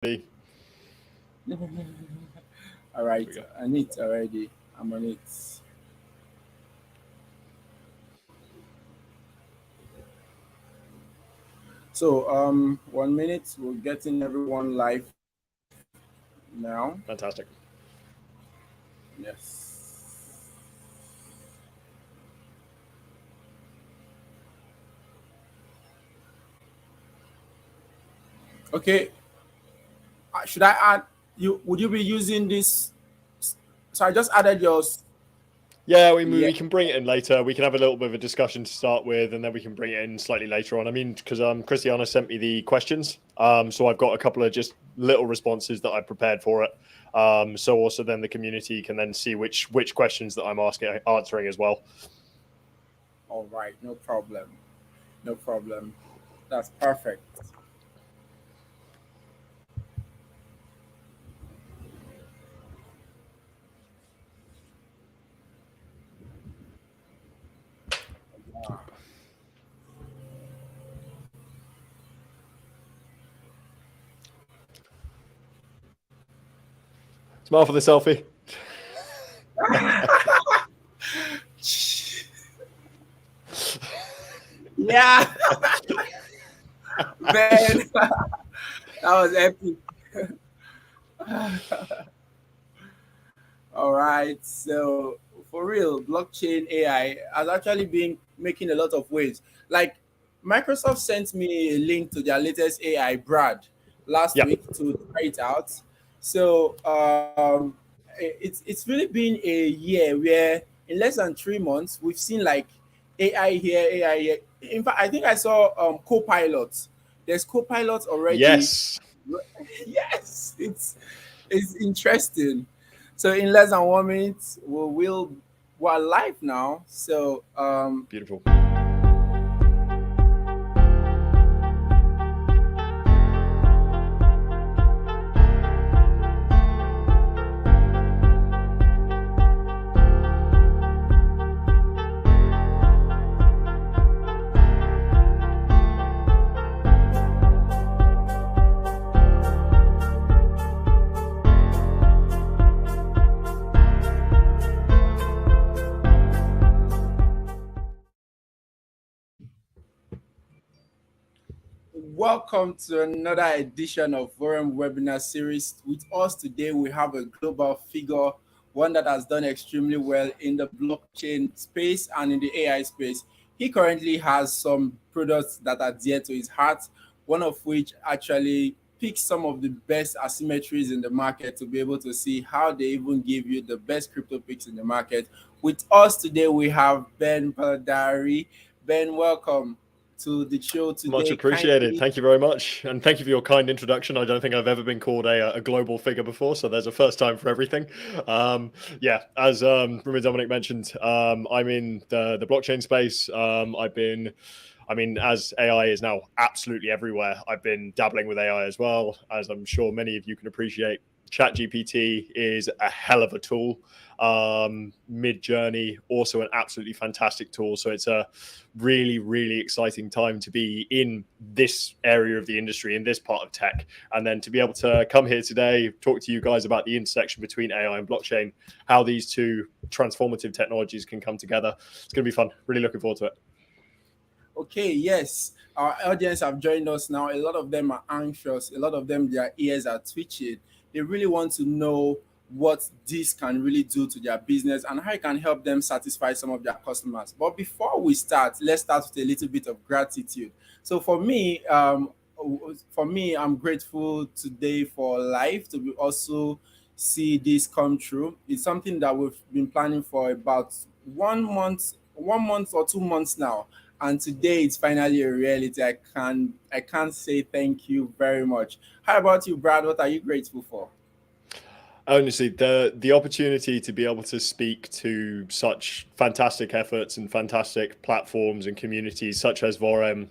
All right, I need already. I'm on it. So, 1 minute. We're getting everyone live now. Fantastic. Yes. Okay. Should I add you? Would you be using this? So I just added yours. Yeah, Yeah. we can bring it in later. We can have a little bit of a discussion to start with, and then we can bring it in slightly later on. I mean, because Christiana sent me the questions, so I've got a couple of just little responses that I prepared for it. So also then the community can then see which questions that I'm answering as well. All right. No problem. No problem. That's perfect. Smile for the selfie. Yeah, man, that was epic. All right, so for real, blockchain AI has actually been making a lot of waves. Like Microsoft sent me a link to their latest AI, Brad, last Yeah. week to try it out. So it's really been a year where in less than 3 months we've seen like AI here, AI here. In fact, I think I saw Copilot. There's Copilot already. Yes. Yes, it's interesting. So in less than 1 minute, we're live now. So Beautiful. welcome to another edition of Forum Webinar Series. With us today, we have a global figure, one that has done extremely well in the blockchain space and in the AI space. He currently has some products that are dear to his heart, one of which actually picks some of the best asymmetries in the market to be able to see how they even give you the best crypto picks in the market. With us today, we have Ben Baldieri. Ben, welcome to the show Much today. appreciated. Kindly, Thank you very much. And thank you for your kind introduction. I don't think I've ever been called a global figure before, so there's a first time for everything. Yeah, as Rumi Dominic mentioned, I'm in the blockchain space. I mean, as AI is now absolutely everywhere, I've been dabbling with AI as well. As I'm sure many of you can appreciate, ChatGPT is a hell of a tool. Mid-Journey, also an absolutely fantastic tool. So it's a really, really exciting time to be in this area of the industry, in this part of tech. And then to be able to come here today, talk to you guys about the intersection between AI and blockchain, how these two transformative technologies can come together. It's going to be fun. Really looking forward to it. okay, yes. Our audience have joined us now. A lot of them are anxious. A lot of them, their ears are twitching. They really want to know what this can really do to their business and how it can help them satisfy some of their customers. But before we start, let's start with a little bit of gratitude. So for me, I'm grateful today for life to be also see this come true. It's something that we've been planning for about 1 month or 2 months now, and today it's finally a reality. I can't say thank you very much. How about you, Brad? What are you grateful for? Honestly, the opportunity to be able to speak to such fantastic efforts and fantastic platforms and communities such as Vorem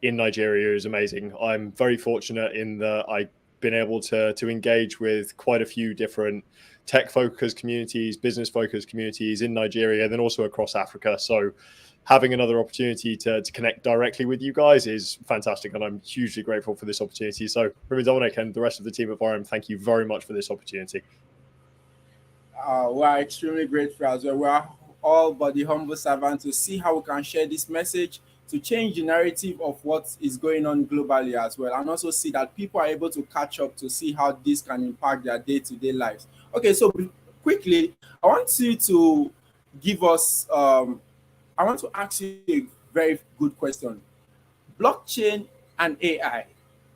in Nigeria is amazing. I'm very fortunate in that I've been able to engage with quite a few different tech focused communities, business focused communities in Nigeria, and then also across Africa. So having another opportunity to connect directly with you guys is fantastic, and I'm hugely grateful for this opportunity. So, Remy, Dominic, and the rest of the team at Virem, thank you very much for this opportunity. We are extremely grateful as well. We are all but the humble servant to see how we can share this message to change the narrative of what is going on globally as well, and also see that people are able to catch up to see how this can impact their day-to-day lives. Okay, so quickly, I want you to give us. I want to ask you a very good question. Blockchain and AI.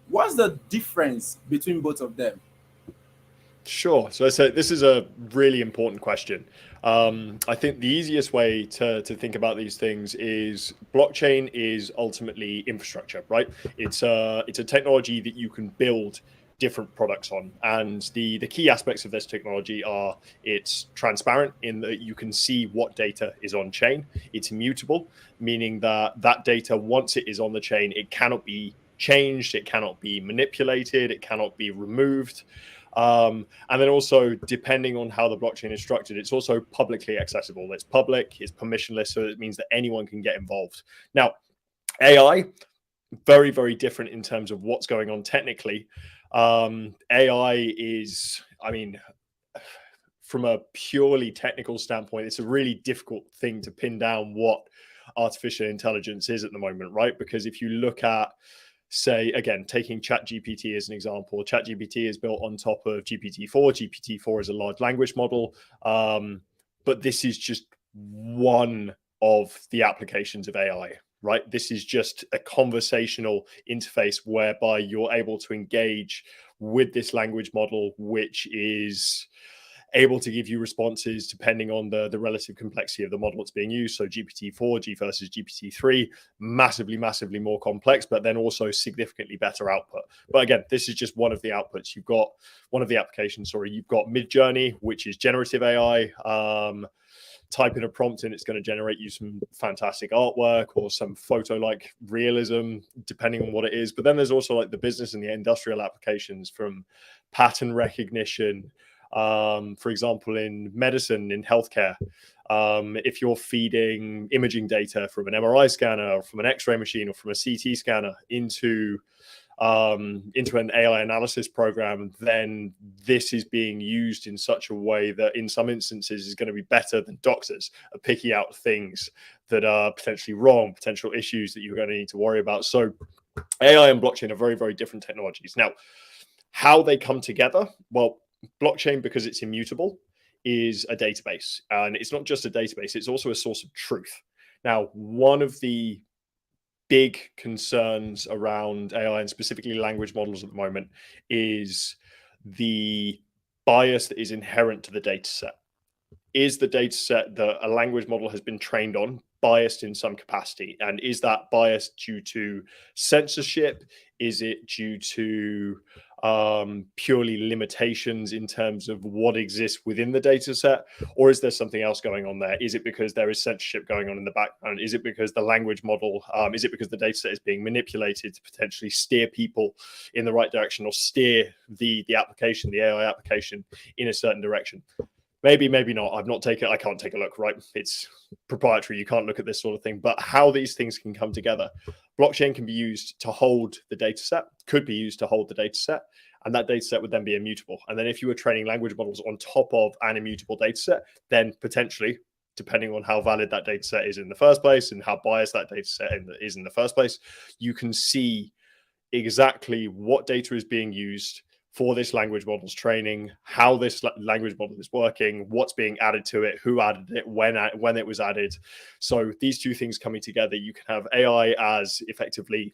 What's the difference between both of them? Sure. So I said this is a really important question. I think the easiest way to think about these things is blockchain is ultimately infrastructure, right? It's a technology that you can build different products on, and the key aspects of this technology are it's transparent in that you can see what data is on chain. It's immutable, meaning that that data, once it is on the chain, it cannot be changed, it cannot be manipulated, it cannot be removed. And then also, depending on how the blockchain is structured, it's also publicly accessible. It's public, it's permissionless, so it means that anyone can get involved. Now, AI, very, very different in terms of what's going on technically. AI is, I mean, from a purely technical standpoint, it's a really difficult thing to pin down what artificial intelligence is at the moment, right? Because if you look at, say, again, taking ChatGPT as an example, ChatGPT is built on top of GPT-4. GPT-4 is a large language model, but this is just one of the applications of AI, right? This is just a conversational interface whereby you're able to engage with this language model, which is able to give you responses depending on the relative complexity of the model that's being used. So GPT-4 versus GPT-3, massively more complex, but then also significantly better output. But again, this is just one of the outputs. You've got one of the applications, you've got Midjourney, which is generative AI. Type in a prompt and it's going to generate you some fantastic artwork or some photo-like realism, depending on what it is. But then there's also like the business and the industrial applications, from pattern recognition, for example, in medicine, in healthcare. If you're feeding imaging data from an MRI scanner or from an X-ray machine or from a CT scanner into an AI analysis program, then this is being used in such a way that in some instances is going to be better than doctors at picking out things that are potentially wrong, potential issues that you're going to need to worry about. So AI and blockchain are very, very different technologies. Now, how they come together? Well, blockchain, because it's immutable, is a database. And it's not just a database, it's also a source of truth. Now, one of the big concerns around AI and specifically language models at the moment is the bias that is inherent to the data set. Is the data set that a language model has been trained on biased in some capacity? And is that bias due to censorship? Is it due to purely limitations in terms of what exists within the data set? Or is there something else going on there? Is it because there is censorship going on in the background? Is it because the language model, is it because the data set is being manipulated to potentially steer people in the right direction or steer the application, the AI application, in a certain direction? Maybe not. I can't take a look, right? It's proprietary. You can't look at this sort of thing. But how these things can come together. Blockchain can be used to hold the data set, could be used to hold the data set, and that data set would then be immutable. And then if you were training language models on top of an immutable data set, then potentially, depending on how valid that data set is in the first place and how biased that data set is in the first place, you can see exactly what data is being used for this language model's training, how this language model is working, what's being added to it, who added it, when it was added. So these two things coming together, you can have AI as effectively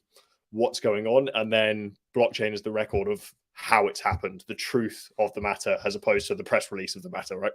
what's going on, and then blockchain as the record of how it's happened, the truth of the matter, as opposed to the press release of the matter, right?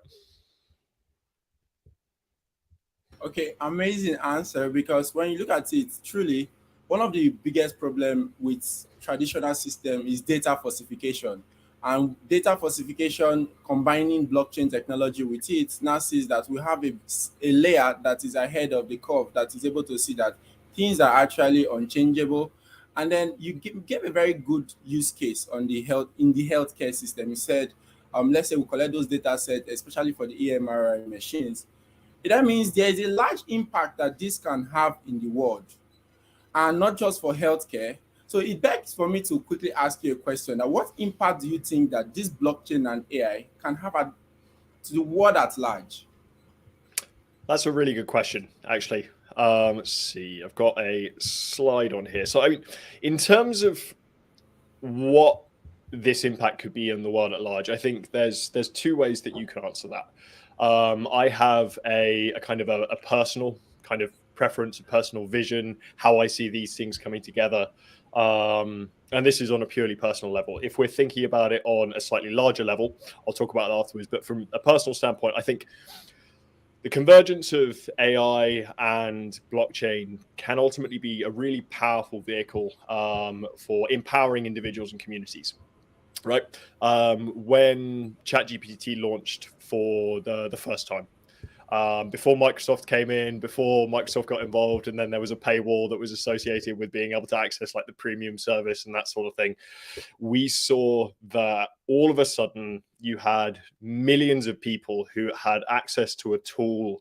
Okay, amazing answer, because when you look at it, truly, one of the biggest problem with traditional system is data falsification. And data falsification, combining blockchain technology with it, now sees that we have a layer that is ahead of the curve, that is able to see that things are actually unchangeable. And then you gave a very good use case on the healthcare system. You said, let's say we collect those data sets, especially for the EMRI machines. That means there is a large impact that this can have in the world, and not just for healthcare. So it begs for me to quickly ask you a question: that what impact do you think that this blockchain and AI can have to the world at large? That's a really good question, actually. Let's see. I've got a slide on here. So, I mean, in terms of what this impact could be in the world at large, I think there's two ways that you can answer that. I have a kind of a personal kind of preference, a personal vision, how I see these things coming together. And this is on a purely personal level. If we're thinking about it on a slightly larger level, I'll talk about that afterwards. But from a personal standpoint, I think the convergence of AI and blockchain can ultimately be a really powerful vehicle for empowering individuals and communities. Right. When ChatGPT launched for the first time, before Microsoft came in, before Microsoft got involved, and then there was a paywall that was associated with being able to access like the premium service and that sort of thing, we saw that all of a sudden you had millions of people who had access to a tool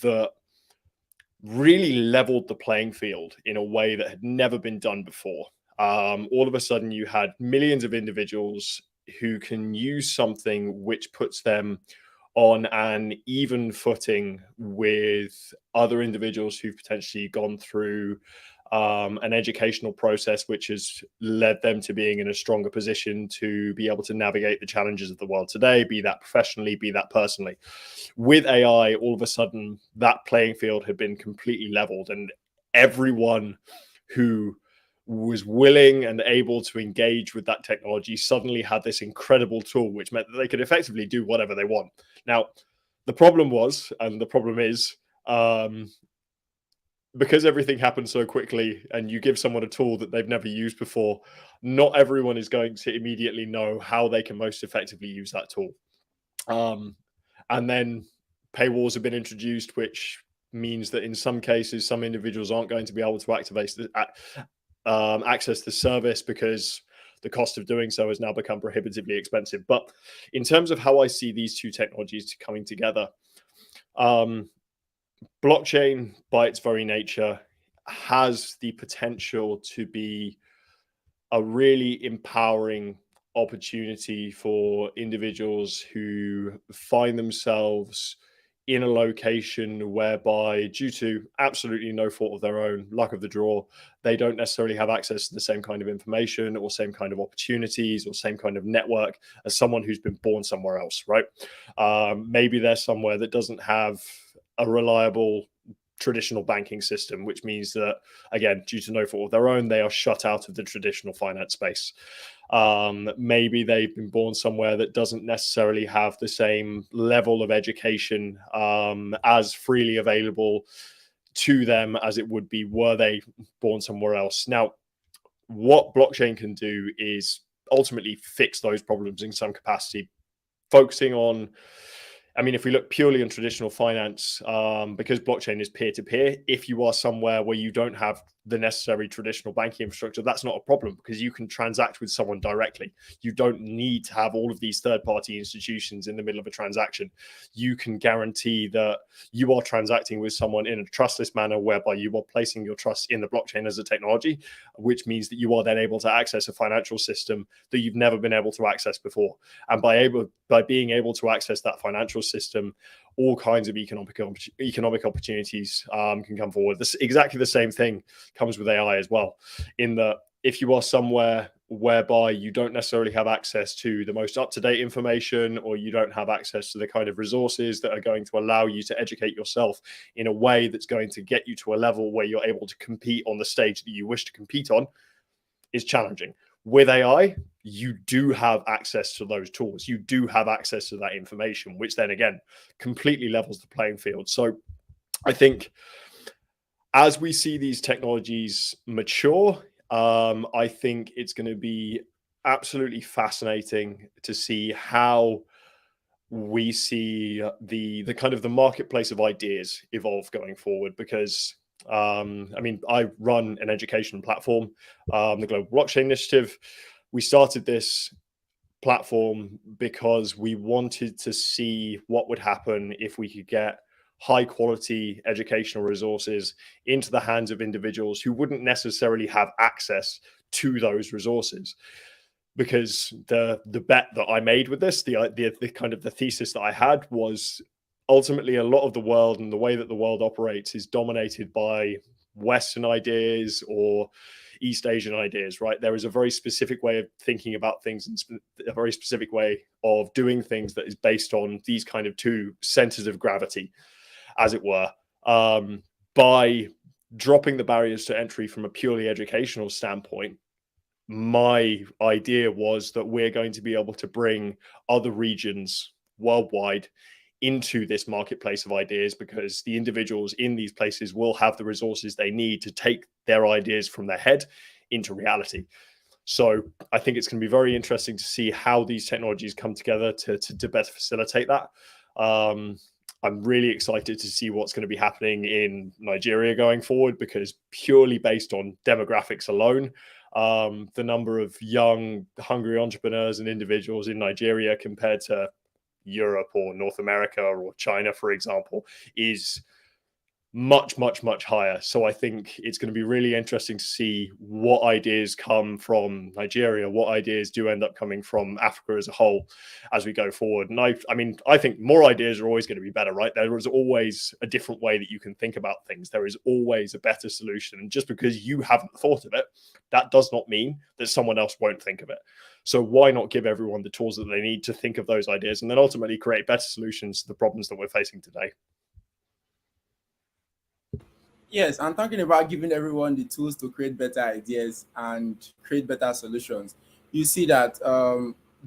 that really leveled the playing field in a way that had never been done before. All of a sudden you had millions of individuals who can use something which puts them on an even footing with other individuals who've potentially gone through an educational process which has led them to being in a stronger position to be able to navigate the challenges of the world today, be that professionally, be that personally. With AI, all of a sudden, that playing field had been completely leveled, and everyone who was willing and able to engage with that technology suddenly had this incredible tool, which meant that they could effectively do whatever they want. Now, the problem was, and the problem is, because everything happens so quickly and you give someone a tool that they've never used before, not everyone is going to immediately know how they can most effectively use that tool. And then paywalls have been introduced, which means that in some cases, some individuals aren't going to be able to access the service because the cost of doing so has now become prohibitively expensive. But in terms of how I see these two technologies coming together, blockchain, by its very nature, has the potential to be a really empowering opportunity for individuals who find themselves in a location whereby, due to absolutely no fault of their own, luck of the draw, they don't necessarily have access to the same kind of information or same kind of opportunities or same kind of network as someone who's been born somewhere else, right? Maybe they're somewhere that doesn't have a reliable traditional banking system, which means that, again, due to no fault of their own, they are shut out of the traditional finance space. Maybe they've been born somewhere that doesn't necessarily have the same level of education as freely available to them as it would be were they born somewhere else. Now, what blockchain can do is ultimately fix those problems in some capacity, focusing on, I mean, if we look purely on traditional finance, because blockchain is peer-to-peer, if you are somewhere where you don't have the necessary traditional banking infrastructure, that's not a problem because you can transact with someone directly. You don't need to have all of these third-party institutions in the middle of a transaction. You can guarantee that you are transacting with someone in a trustless manner whereby you are placing your trust in the blockchain as a technology, which means that you are then able to access a financial system that you've never been able to access before. And by being able to access that financial system, all kinds of economic opportunities can come forward. Exactly the same thing comes with AI as well, in that if you are somewhere whereby you don't necessarily have access to the most up-to-date information, or you don't have access to the kind of resources that are going to allow you to educate yourself in a way that's going to get you to a level where you're able to compete on the stage that you wish to compete on, is challenging. With AI, you do have access to those tools. You do have access to that information, which then again completely levels the playing field. So I think as we see these technologies mature, I think it's going to be absolutely fascinating to see how we see the kind of the marketplace of ideas evolve going forward. Because I mean, I run an education platform, the Global Blockchain Initiative. We started this platform because we wanted to see what would happen if we could get high quality educational resources into the hands of individuals who wouldn't necessarily have access to those resources. Because the bet that I made with this, the kind of the thesis that I had was ultimately a lot of the world and the way that the world operates is dominated by Western ideas or East Asian ideas, right? There is a very specific way of thinking about things and a very specific way of doing things that is based on these kind of two centers of gravity, as it were. By dropping the barriers to entry from a purely educational standpoint, my idea was that we're going to be able to bring other regions worldwide into this marketplace of ideas, because the individuals in these places will have the resources they need to take their ideas from their head into reality. So I think it's going to be very interesting to see how these technologies come together to better facilitate that. I'm really excited to see what's going to be happening in Nigeria going forward, because purely based on demographics alone, the number of young, hungry entrepreneurs and individuals in Nigeria compared to Europe or North America or China, for example, is much higher. So I think it's going to be really interesting to see what ideas come from Nigeria, what ideas do end up coming from Africa as a whole as we go forward. And I think more ideas are always going to be better, right? There is always a different way that you can think about things. There is always a better solution. And just because you haven't thought of it, that does not mean that someone else won't think of it. So why not give everyone the tools that they need to think of those ideas and then ultimately create better solutions to the problems that we're facing today? Yes, I'm talking about giving everyone the tools to create better ideas and create better solutions. You see that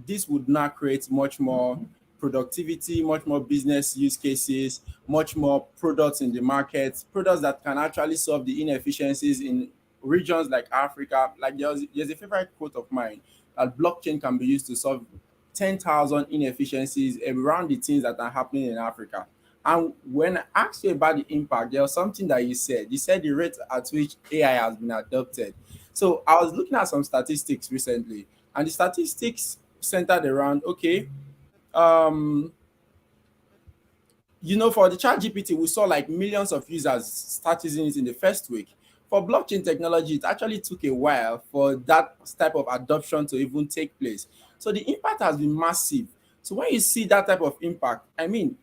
this would now create much more productivity, much more business use cases, much more products in the market, products that can actually solve the inefficiencies in regions like Africa. Like there's a favorite quote of mine that blockchain can be used to solve 10,000 inefficiencies around the things that are happening in Africa. And when I asked you about the impact, there was something that you said. You said the rate at which AI has been adopted. So I was looking at some statistics recently, and the statistics centered around, okay, um, for the chat GPT, we saw like millions of users start using it in the first week. For blockchain technology, it actually took a while for that type of adoption to even take place. So the impact has been massive. So when you see that type of impact, I mean,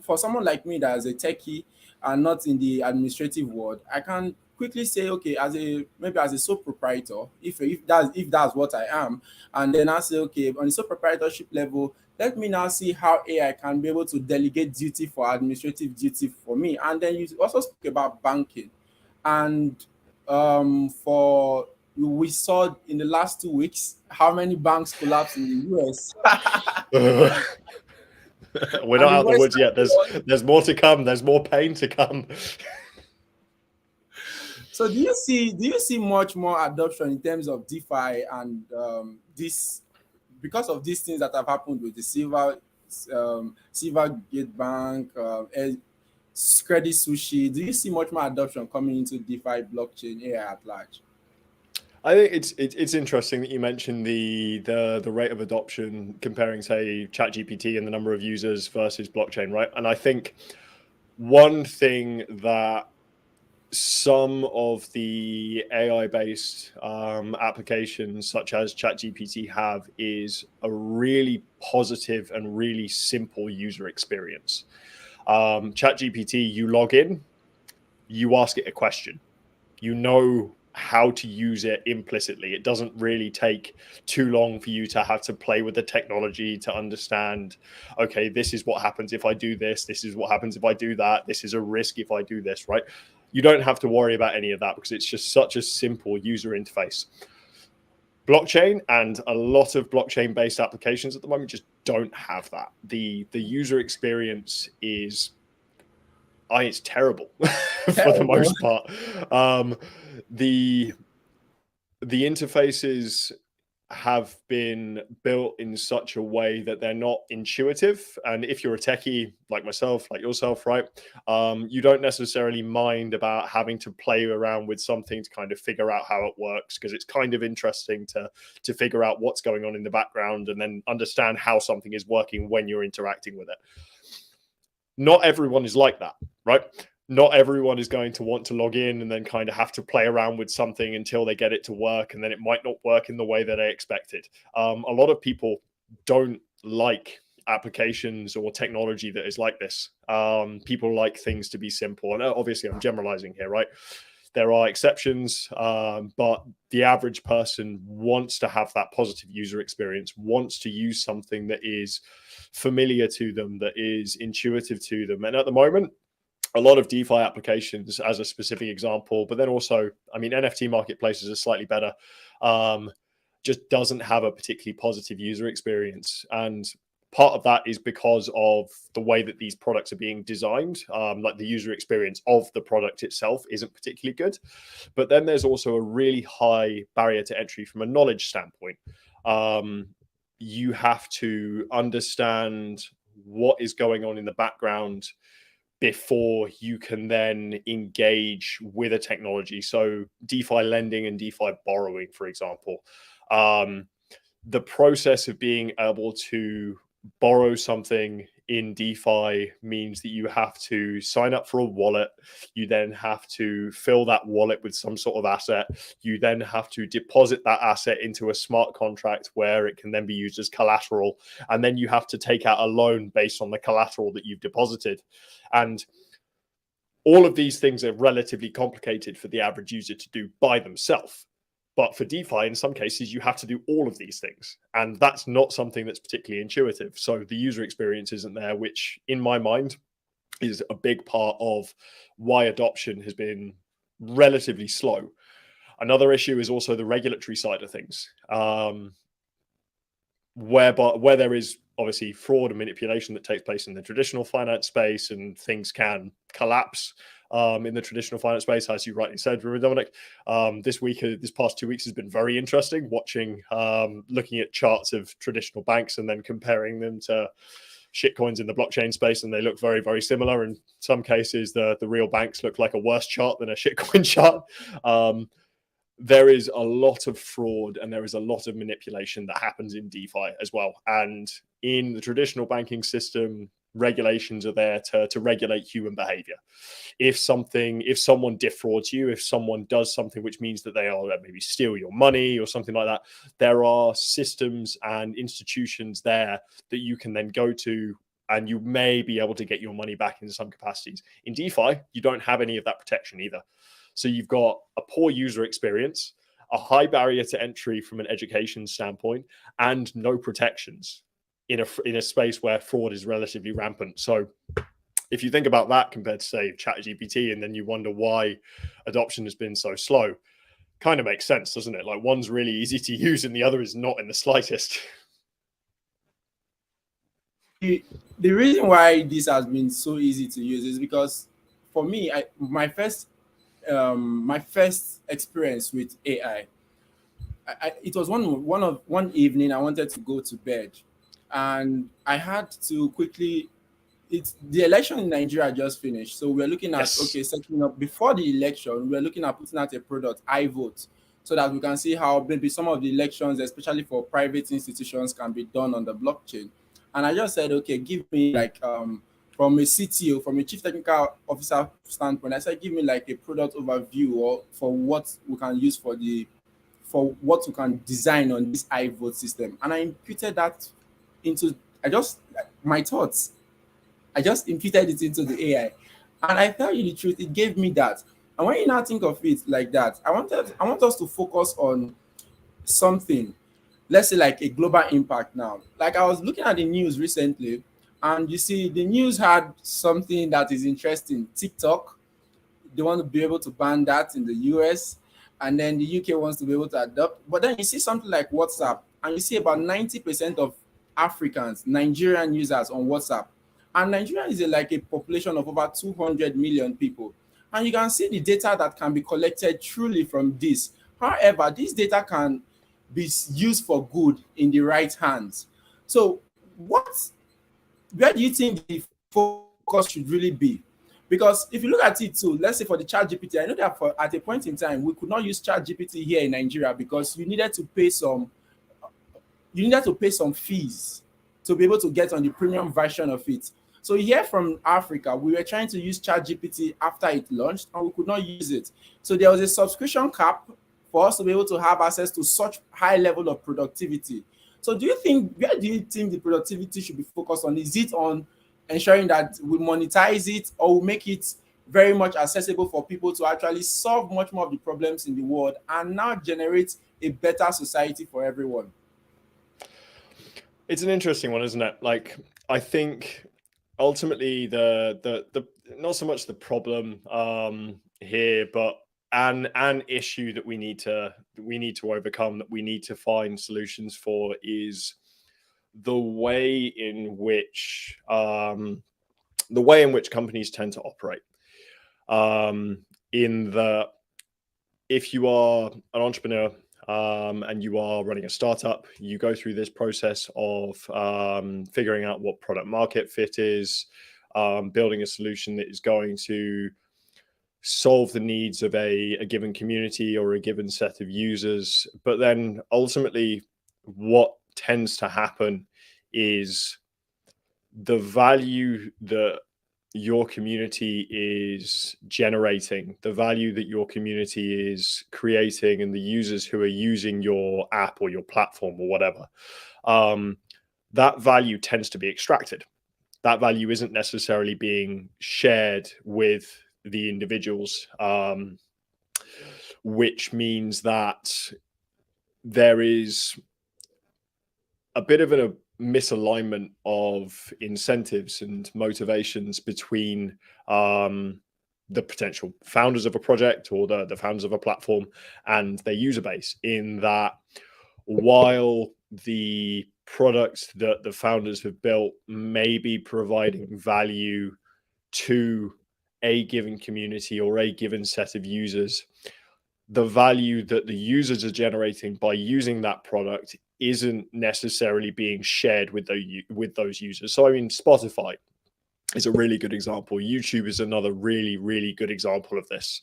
for someone like me that is a techie and not in the administrative world, I can quickly say, okay, maybe as a sole proprietor, if that's what I am, and then I say, okay, on the sole proprietorship level, let me now see how AI can be able to delegate duty for administrative duty for me. And then you also speak about banking, and for we saw in the last 2 weeks how many banks collapsed in the US. We're And not the out of the West. woods yet. There's more to come. There's more pain to come. So do you see much more adoption in terms of DeFi and this, because of these things that have happened with the Silvergate Bank, Credit Sushi? Do you see much more adoption coming into DeFi, blockchain, AI at large? I think it's interesting that you mentioned the rate of adoption comparing, say, ChatGPT and the number of users versus blockchain, right? And I think one thing that some of the AI-based applications, such as ChatGPT, have is a really positive and really simple user experience. ChatGPT, you log in, you ask it a question, you know how to use it implicitly. It doesn't really take too long for you to have to play with the technology to understand, okay, this is what happens if I do this. This is what happens if I do that. This is a risk if I do this, right? You don't have to worry about any of that because it's just such a simple user interface. Blockchain and a lot of blockchain-based applications at the moment just don't have that. The user experience is it's terrible for the Terrible. most part. The interfaces have been built in such a way that they're not intuitive. And if you're a techie like myself, like yourself, right, you don't necessarily mind about having to play around with something to kind of figure out how it works, because it's kind of interesting to figure out what's going on in the background and then understand how something is working when you're interacting with it. Not everyone is like that, right? Not everyone is going to want to log in and then kind of have to play around with something until they get it to work, and then it might not work in the way that they expected. A lot of people don't like applications or technology that is like this. People like things to be simple, and obviously I'm generalizing here, right? There are exceptions, but the average person wants to have that positive user experience, wants to use something that is familiar to them, that is intuitive to them. And at the moment, a lot of DeFi applications, as a specific example, but then also, I mean, NFT marketplaces are slightly better, just doesn't have a particularly positive user experience. And part of that is because of the way that these products are being designed. Like the user experience of the product itself isn't particularly good. But then there's also a really high barrier to entry from a knowledge standpoint. You have to understand what is going on in the background before you can then engage with a technology. So DeFi lending and DeFi borrowing, for example, the process of being able to borrow something in DeFi means that you have to sign up for a wallet. You then have to fill that wallet with some sort of asset. You then have to deposit that asset into a smart contract where it can then be used as collateral. And then you have to take out a loan based on the collateral that you've deposited. And all of these things are relatively complicated for the average user to do by themselves. But for DeFi, in some cases, you have to do all of these things. And that's not something that's particularly intuitive. So the user experience isn't there, which in my mind is a big part of why adoption has been relatively slow. Another issue is also the regulatory side of things, where there is obviously fraud and manipulation that takes place in the traditional finance space, and things can collapse in the traditional finance space, as you rightly said, Dominic. This past 2 weeks has been very interesting, watching, looking at charts of traditional banks and then comparing them to shitcoins in the blockchain space, and they look very, very similar. In some cases, the real banks look like a worse chart than a shitcoin chart. There is a lot of fraud and there is a lot of manipulation that happens in DeFi as well. And in the traditional banking system, regulations are there to regulate human behavior. If someone defrauds you, if someone does something which means that they are maybe steal your money or something like that, there are systems and institutions there that you can then go to, and you may be able to get your money back in some capacities. In DeFi, you don't have any of that protection either. So you've got a poor user experience, a high barrier to entry from an education standpoint, and no protections in a space where fraud is relatively rampant. So if you think about that compared to, say, ChatGPT, and then you wonder why adoption has been so slow, kind of makes sense, doesn't it? Like, one's really easy to use and the other is not in the slightest. The reason why this has been so easy to use is because, for me, my first experience with AI, it was one evening I wanted to go to bed, and I had to quickly. The election in Nigeria just finished, so we're looking at setting up before the election. We're looking at putting out a product, iVote, so that we can see how maybe some of the elections, especially for private institutions, can be done on the blockchain. And I just said, okay, give me like from a CTO, from a chief technical officer standpoint, I said, give me like a product overview or for what we can use for what we can design on this iVote system. And I imputed that into my thoughts. I just imputed it into the AI. And I tell you the truth, it gave me that. And when you now think of it like that, I want us to focus on something, let's say like a global impact now. Like, I was looking at the news recently, and you see the news had something that is interesting. TikTok, they want to be able to ban that in the US, and then the UK wants to be able to adopt. But then you see something like WhatsApp, and you see about 90% of Africans, Nigerian users on WhatsApp. And Nigeria is like a population of over 200 million people. And you can see the data that can be collected truly from this. However, this data can be used for good in the right hands. So where do you think the focus should really be? Because if you look at it too, let's say for the ChatGPT, I know that at a point in time, we could not use ChatGPT here in Nigeria because you needed to pay some fees to be able to get on the premium version of it. So here from Africa, we were trying to use ChatGPT after it launched, and we could not use it. So there was a subscription cap for us to be able to have access to such high level of productivity. So do you think, where do you think the productivity should be focused on? Is it on ensuring that we monetize it, or we make it very much accessible for people to actually solve much more of the problems in the world and now generate a better society for everyone? It's an interesting one, isn't it? Like, I think ultimately the not so much the problem here, but an issue that we need to overcome, that we need to find solutions for, is the way in which companies tend to operate. In the If you are an entrepreneur and you are running a startup, you go through this process of figuring out what product market fit is, building a solution that is going to solve the needs of a given community or a given set of users. But then ultimately, what tends to happen is the value that your community is generating, the value that your community is creating, and the users who are using your app or your platform or whatever, that value tends to be extracted. That value isn't necessarily being shared with the individuals, which means that there is a bit of a misalignment of incentives and motivations between the potential founders of a project or the founders of a platform and their user base, in that while the products that the founders have built may be providing value to a given community or a given set of users, the value that the users are generating by using that product isn't necessarily being shared with those users. So I mean, Spotify is a really good example. YouTube is another really, really good example of this.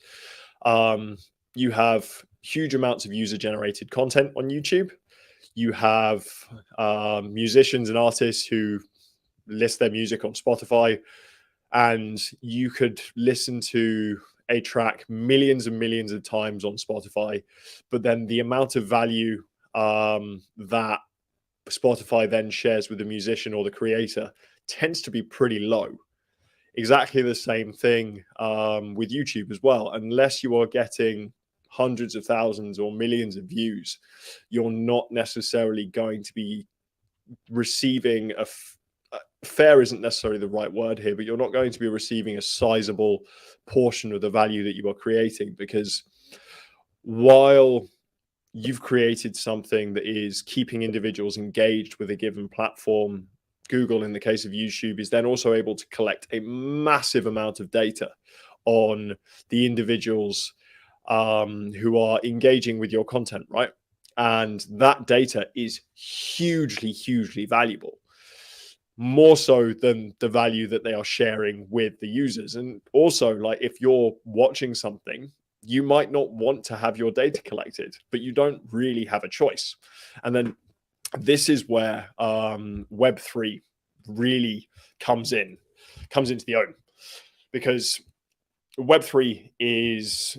You have huge amounts of user generated content on YouTube. You have musicians and artists who list their music on Spotify, and you could listen to a track millions and millions of times on Spotify, but then the amount of value that Spotify then shares with the musician or the creator tends to be pretty low. Exactly the same thing with YouTube as well. Unless you are getting hundreds of thousands or millions of views, you're not necessarily going to be receiving fair isn't necessarily the right word here, but you're not going to be receiving a sizable portion of the value that you are creating, because while you've created something that is keeping individuals engaged with a given platform, Google, in the case of YouTube, is then also able to collect a massive amount of data on the individuals who are engaging with your content, right? And that data is hugely, hugely valuable, more so than the value that they are sharing with the users. And also, like, if you're watching something, you might not want to have your data collected, but you don't really have a choice. And then this is where Web3 really comes into the own, because Web3 is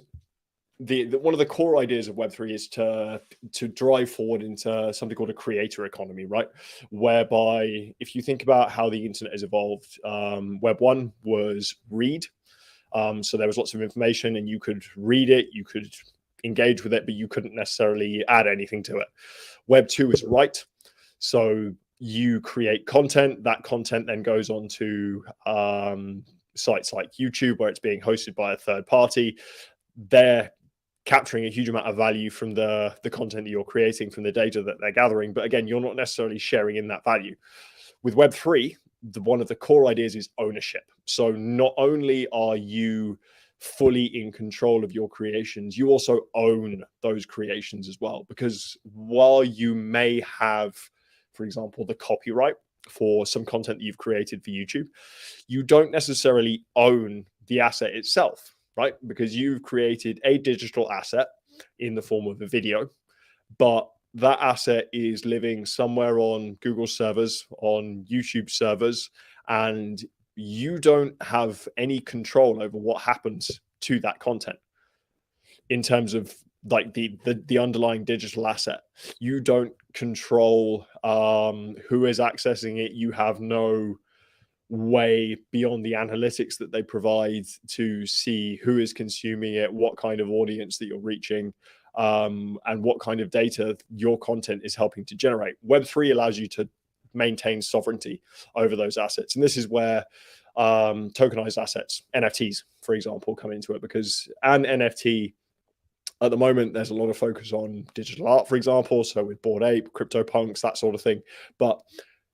one of the core ideas of Web3 is to drive forward into something called a creator economy, right? Whereby, if you think about how the internet has evolved, Web 1 was read. So there was lots of information and you could read it, you could engage with it, but you couldn't necessarily add anything to it. Web 2 is write. So you create content, that content then goes on to sites like YouTube, where it's being hosted by a third party. They're capturing a huge amount of value from the content that you're creating, from the data that they're gathering. But again, you're not necessarily sharing in that value. With Web3, one of the core ideas is ownership. So not only are you fully in control of your creations, you also own those creations as well. Because while you may have, for example, the copyright for some content that you've created for YouTube, you don't necessarily own the asset itself, right? Because you've created a digital asset in the form of a video, but that asset is living somewhere on Google servers, on YouTube servers, and you don't have any control over what happens to that content in terms of like the underlying digital asset. You don't control who is accessing it. You have no way beyond the analytics that they provide to see who is consuming it, what kind of audience that you're reaching, and what kind of data your content is helping to generate. Web3 allows you to maintain sovereignty over those assets. And this is where tokenized assets, NFTs, for example, come into it, because an NFT at the moment, there's a lot of focus on digital art, for example. So with Bored Ape, CryptoPunks, that sort of thing. But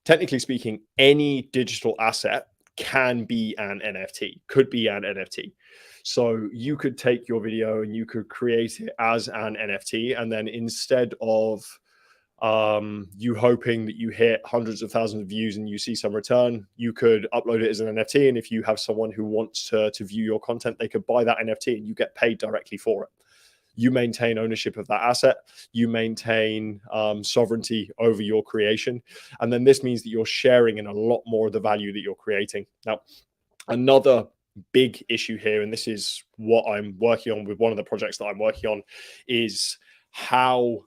technically speaking, any digital asset can be an NFT, could be an NFT. So you could take your video and you could create it as an NFT. And then instead of you hoping that you hit hundreds of thousands of views and you see some return, you could upload it as an NFT. And if you have someone who wants to view your content, they could buy that NFT and you get paid directly for it. You maintain ownership of that asset. You maintain sovereignty over your creation. And then this means that you're sharing in a lot more of the value that you're creating. Now, another big issue here, and this is what I'm working on with one of the projects that I'm working on, is how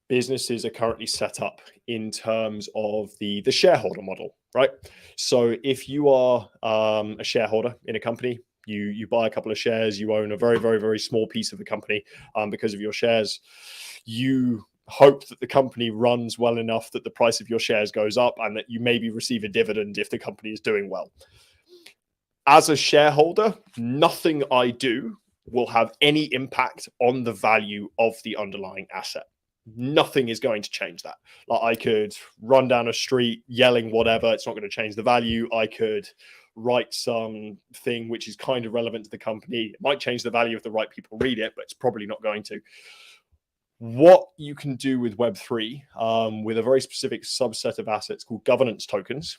businesses are currently set up in terms of the shareholder model, right? So if you are a shareholder in a company, you buy a couple of shares, you own a very, very, very small piece of the company because of your shares. You hope that the company runs well enough that the price of your shares goes up and that you maybe receive a dividend if the company is doing well. As a shareholder, nothing I do will have any impact on the value of the underlying asset. Nothing is going to change that. Like, I could run down a street yelling whatever, it's not going to change the value. I could write something which is kind of relevant to the company. It might change the value if the right people read it, but it's probably not going to. What you can do with Web3, with a very specific subset of assets called governance tokens,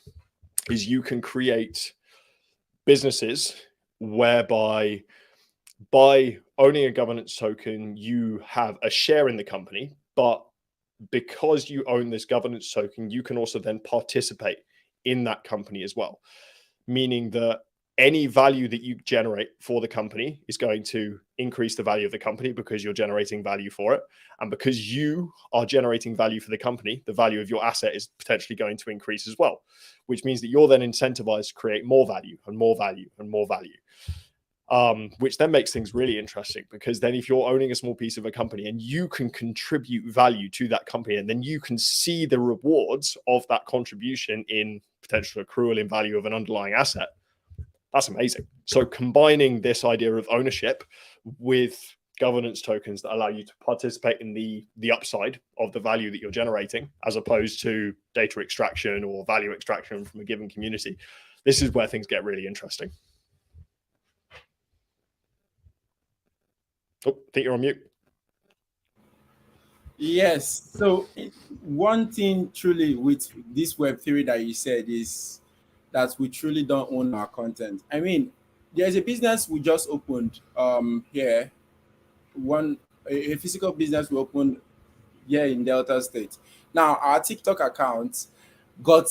is you can create businesses whereby by owning a governance token, you have a share in the company, but because you own this governance token, you can also then participate in that company as well. Meaning that any value that you generate for the company is going to increase the value of the company because you're generating value for it. And because you are generating value for the company, the value of your asset is potentially going to increase as well, which means that you're then incentivized to create more value and more value and more value. Which then makes things really interesting, because then if you're owning a small piece of a company and you can contribute value to that company, and then you can see the rewards of that contribution in potential accrual in value of an underlying asset, that's amazing. So combining this idea of ownership with governance tokens that allow you to participate in the upside of the value that you're generating, as opposed to data extraction or value extraction from a given community, this is where things get really interesting. Oh, I think you're on mute. Yes. So one thing truly with this web theory that you said is that we truly don't own our content. I mean, there's a business we just opened here, a physical business we opened here in Delta State. Now our TikTok account got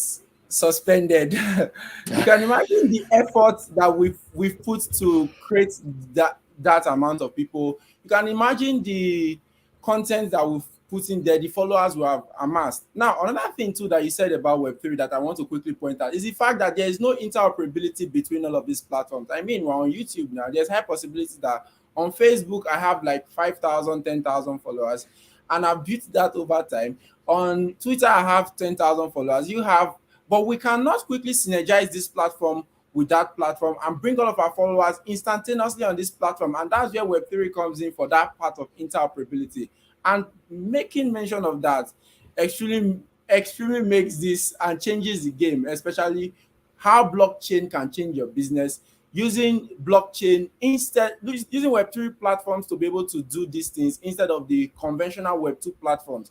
suspended. You can imagine the effort that we've put to create that amount of people. You can imagine the content that we've put in there, the followers we have amassed. Now, another thing too that you said about Web3 that I want to quickly point out is the fact that there is no interoperability between all of these platforms. I mean, we're on YouTube now. There's high possibility that on Facebook I have like 5,000, 10,000 followers, and I've built that over time. On Twitter I have 10,000 followers. You have, but we cannot quickly synergize this platform with that platform and bring all of our followers instantaneously on this platform. And that's where Web3 comes in for that part of interoperability. And making mention of that extremely makes this and changes the game, especially how blockchain can change your business. Using blockchain instead, using Web3 platforms to be able to do these things instead of the conventional Web2 platforms.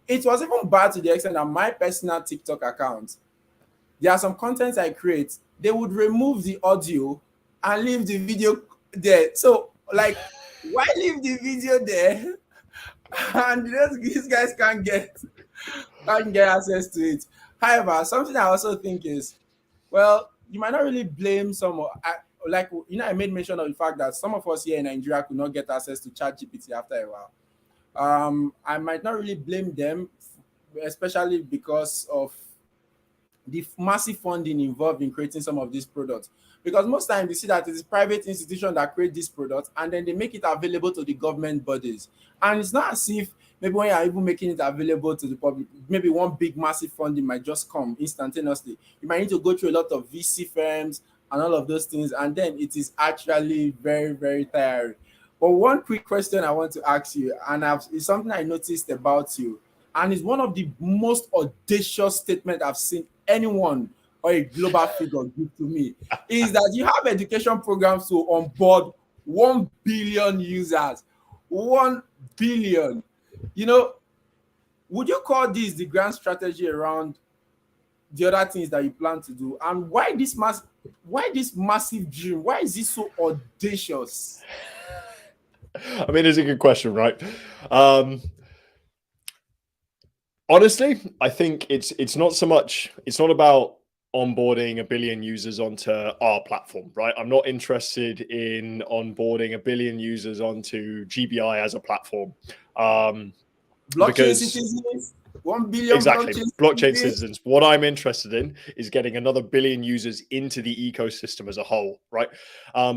It was even bad to the extent that my personal TikTok account, there are some contents I create, they would remove the audio and leave the video there. So, like, why leave the video there? And these guys can't get access to it. However, something I also think is, well, you might not really blame like I made mention of the fact that some of us here in Nigeria could not get access to ChatGPT after a while. I might not really blame them, especially because of the massive funding involved in creating some of these products. Because most times you see that it's private institutions that create these products and then they make it available to the government bodies. And it's not as if maybe when you're even making it available to the public, maybe one big massive funding might just come instantaneously. You might need to go through a lot of VC firms and all of those things, and then it is actually very, very tiring. But one quick question I want to ask you, and it's something I noticed about you, and it's one of the most audacious statements I've seen anyone or a global figure give to me, is that you have education programs to onboard 1 billion users. 1 billion. You know, would you call this the grand strategy around the other things that you plan to do? And why this massive dream? Why is this so audacious? I mean, it's a good question, right? Honestly, I think it's not so much, it's not about onboarding 1 billion users onto our platform, right? I'm not interested in onboarding 1 billion users onto GBI as a platform. Blockchain Because citizens, 1 billion exactly, blockchain citizens. What I'm interested in is getting another billion users into the ecosystem as a whole, right?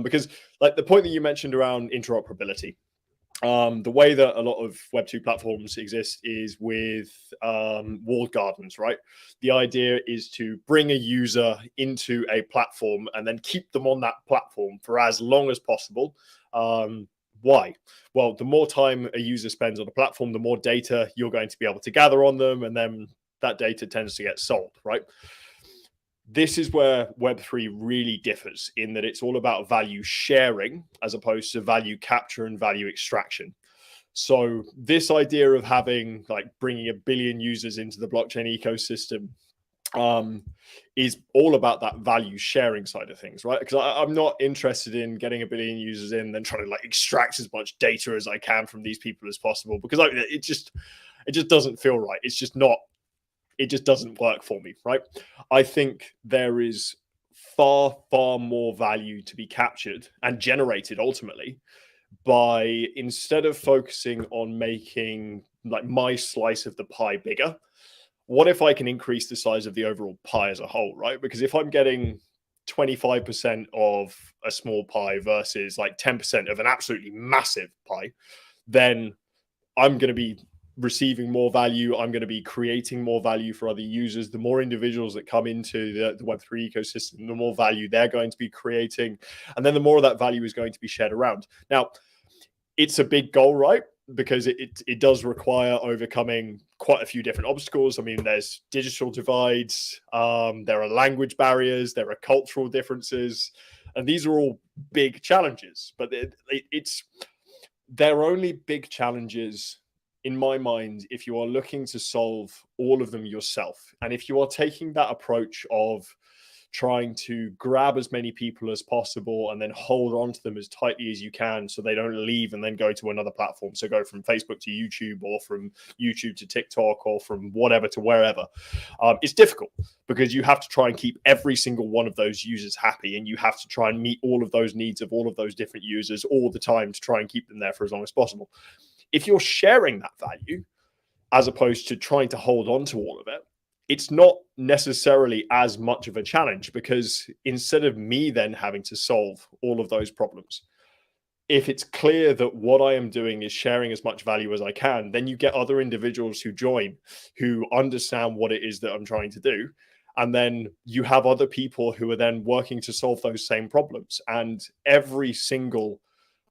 Because like the point that you mentioned around interoperability, the way that a lot of Web2 platforms exist is with walled gardens, right? The idea is to bring a user into a platform and then keep them on that platform for as long as possible. Why? Well, the more time a user spends on a platform, the more data you're going to be able to gather on them, and then that data tends to get sold, right? This is where Web3 really differs, in that it's all about value sharing as opposed to value capture and value extraction. So this idea of having, like, bringing 1 billion users into the blockchain ecosystem is all about that value sharing side of things, right? Because I'm not interested in getting 1 billion users in, then trying to like extract as much data as I can from these people as possible, because it just doesn't feel right. It's just not, it just doesn't work for me, right? I think there is far, far more value to be captured and generated ultimately by, instead of focusing on making like my slice of the pie bigger, what if I can increase the size of the overall pie as a whole, right? Because if I'm getting 25% of a small pie versus like 10% of an absolutely massive pie, then I'm going to be receiving more value. I'm going to be creating more value for other users. The more individuals that come into the Web3 ecosystem, the more value they're going to be creating. And then the more of that value is going to be shared around. Now, it's a big goal, right? Because it does require overcoming quite a few different obstacles. I mean, there's digital divides, there are language barriers, there are cultural differences, and these are all big challenges. But they're only big challenges in my mind if you are looking to solve all of them yourself, and if you are taking that approach of trying to grab as many people as possible and then hold on to them as tightly as you can so they don't leave and then go to another platform. So go from Facebook to YouTube, or from YouTube to TikTok, or from whatever to wherever. It's difficult because you have to try and keep every single one of those users happy, and you have to try and meet all of those needs of all of those different users all the time to try and keep them there for as long as possible. If you're sharing that value as opposed to trying to hold on to all of it, it's not necessarily as much of a challenge, because instead of me then having to solve all of those problems, if it's clear that what I am doing is sharing as much value as I can, then you get other individuals who join, who understand what it is that I'm trying to do. And then you have other people who are then working to solve those same problems. And every single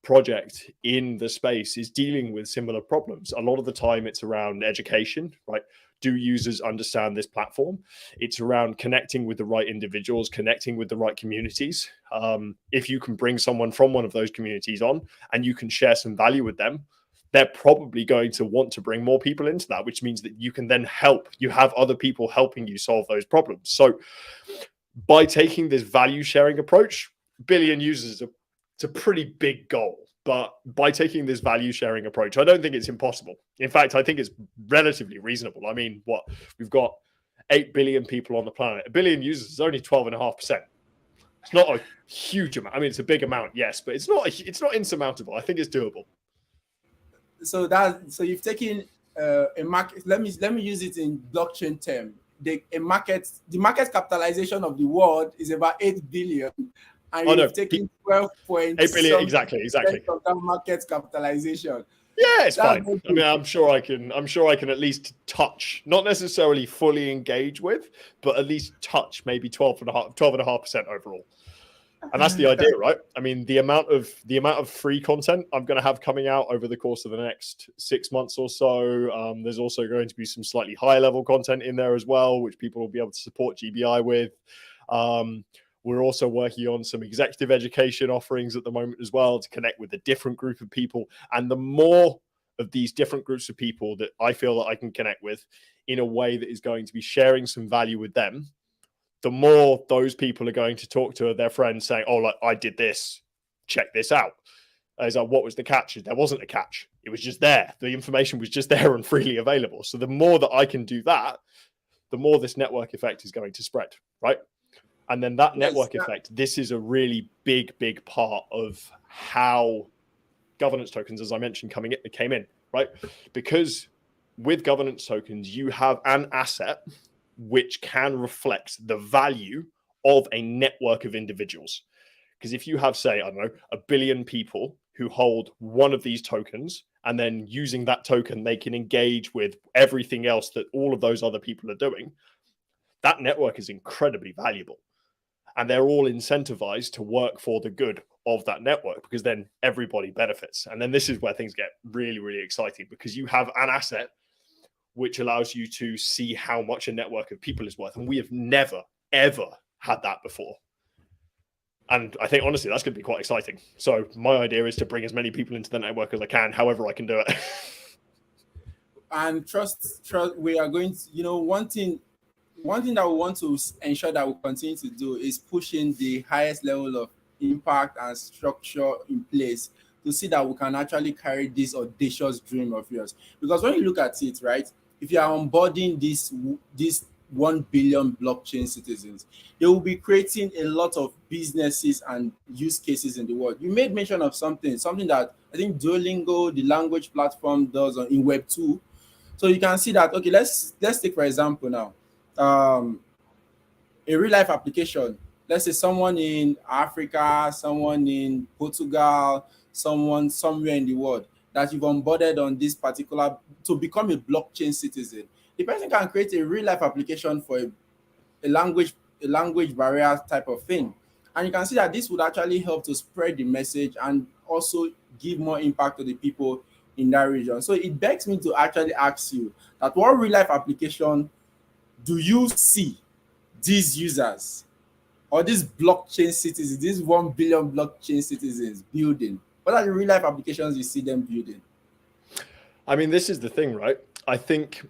project in the space is dealing with similar problems. A lot of the time it's around education, right? Do users understand this platform? It's around connecting with the right individuals, connecting with the right communities. If you can bring someone from one of those communities on and you can share some value with them, they're probably going to want to bring more people into that, which means that you can then help. You have other people helping you solve those problems. So by taking this value sharing approach, 1 billion users, it's a pretty big goal. But by taking this value sharing approach, I don't think it's impossible. In fact, I think it's relatively reasonable. I mean, we've got 8 billion people on the planet. 1 billion users is only 12.5%. It's not a huge amount. I mean, it's a big amount, yes, but it's not insurmountable. I think it's doable. So you've taken a market. Let me use it in blockchain term. The market capitalization of the world is about 8 billion, and Oh no, you've taken 12 point 8 billion something exactly. percent of that market capitalization. Yeah, it's That's fine. not I mean, good. I'm sure I can at least touch, not necessarily fully engage with, but at least touch maybe 12.5% overall. And that's the idea, right? I mean, the amount of free content I'm going to have coming out over the course of the next 6 months or so. There's also going to be some slightly higher level content in there as well, which people will be able to support GBI with. We're also working on some executive education offerings at the moment as well to connect with a different group of people. And the more of these different groups of people that I feel that I can connect with in a way that is going to be sharing some value with them, the more those people are going to talk to their friends saying, oh, like, I did this, check this out. As like, what was the catch? There wasn't a catch. It was just there. The information was just there and freely available. So the more that I can do that, the more this network effect is going to spread, right? And then that Yes. network effect, this is a really big part of how governance tokens, as I mentioned, came in, right? Because with governance tokens, you have an asset which can reflect the value of a network of individuals. Because if you have, say, I don't know, 1 billion people who hold one of these tokens, and then using that token, they can engage with everything else that all of those other people are doing, that network is incredibly valuable. And they're all incentivized to work for the good of that network, because then everybody benefits. And then this is where things get really, really exciting, because you have an asset which allows you to see how much a network of people is worth. And we have never, ever had that before. And I think, honestly, that's going to be quite exciting. So my idea is to bring as many people into the network as I can, however I can do it. And trust, we are going to, one thing that we want to ensure that we continue to do is pushing the highest level of impact and structure in place to see that we can actually carry this audacious dream of yours. Because when you look at it, right, if you are onboarding this 1 billion blockchain citizens, they will be creating a lot of businesses and use cases in the world. You made mention of something that I think Duolingo, the language platform, does in Web 2. So you can see that, okay, let's take for example now, um, a real life application. Let's say someone in Africa, someone in Portugal, someone somewhere in the world that you've onboarded on this particular to become a blockchain citizen. The person can create a real life application for a language a language barrier type of thing. And you can see that this would actually help to spread the message and also give more impact to the people in that region. So it begs me to actually ask you that what real life application do you see these users or these blockchain citizens, these 1 billion blockchain citizens building? What are the real life applications you see them building? I mean, this is the thing, right? I think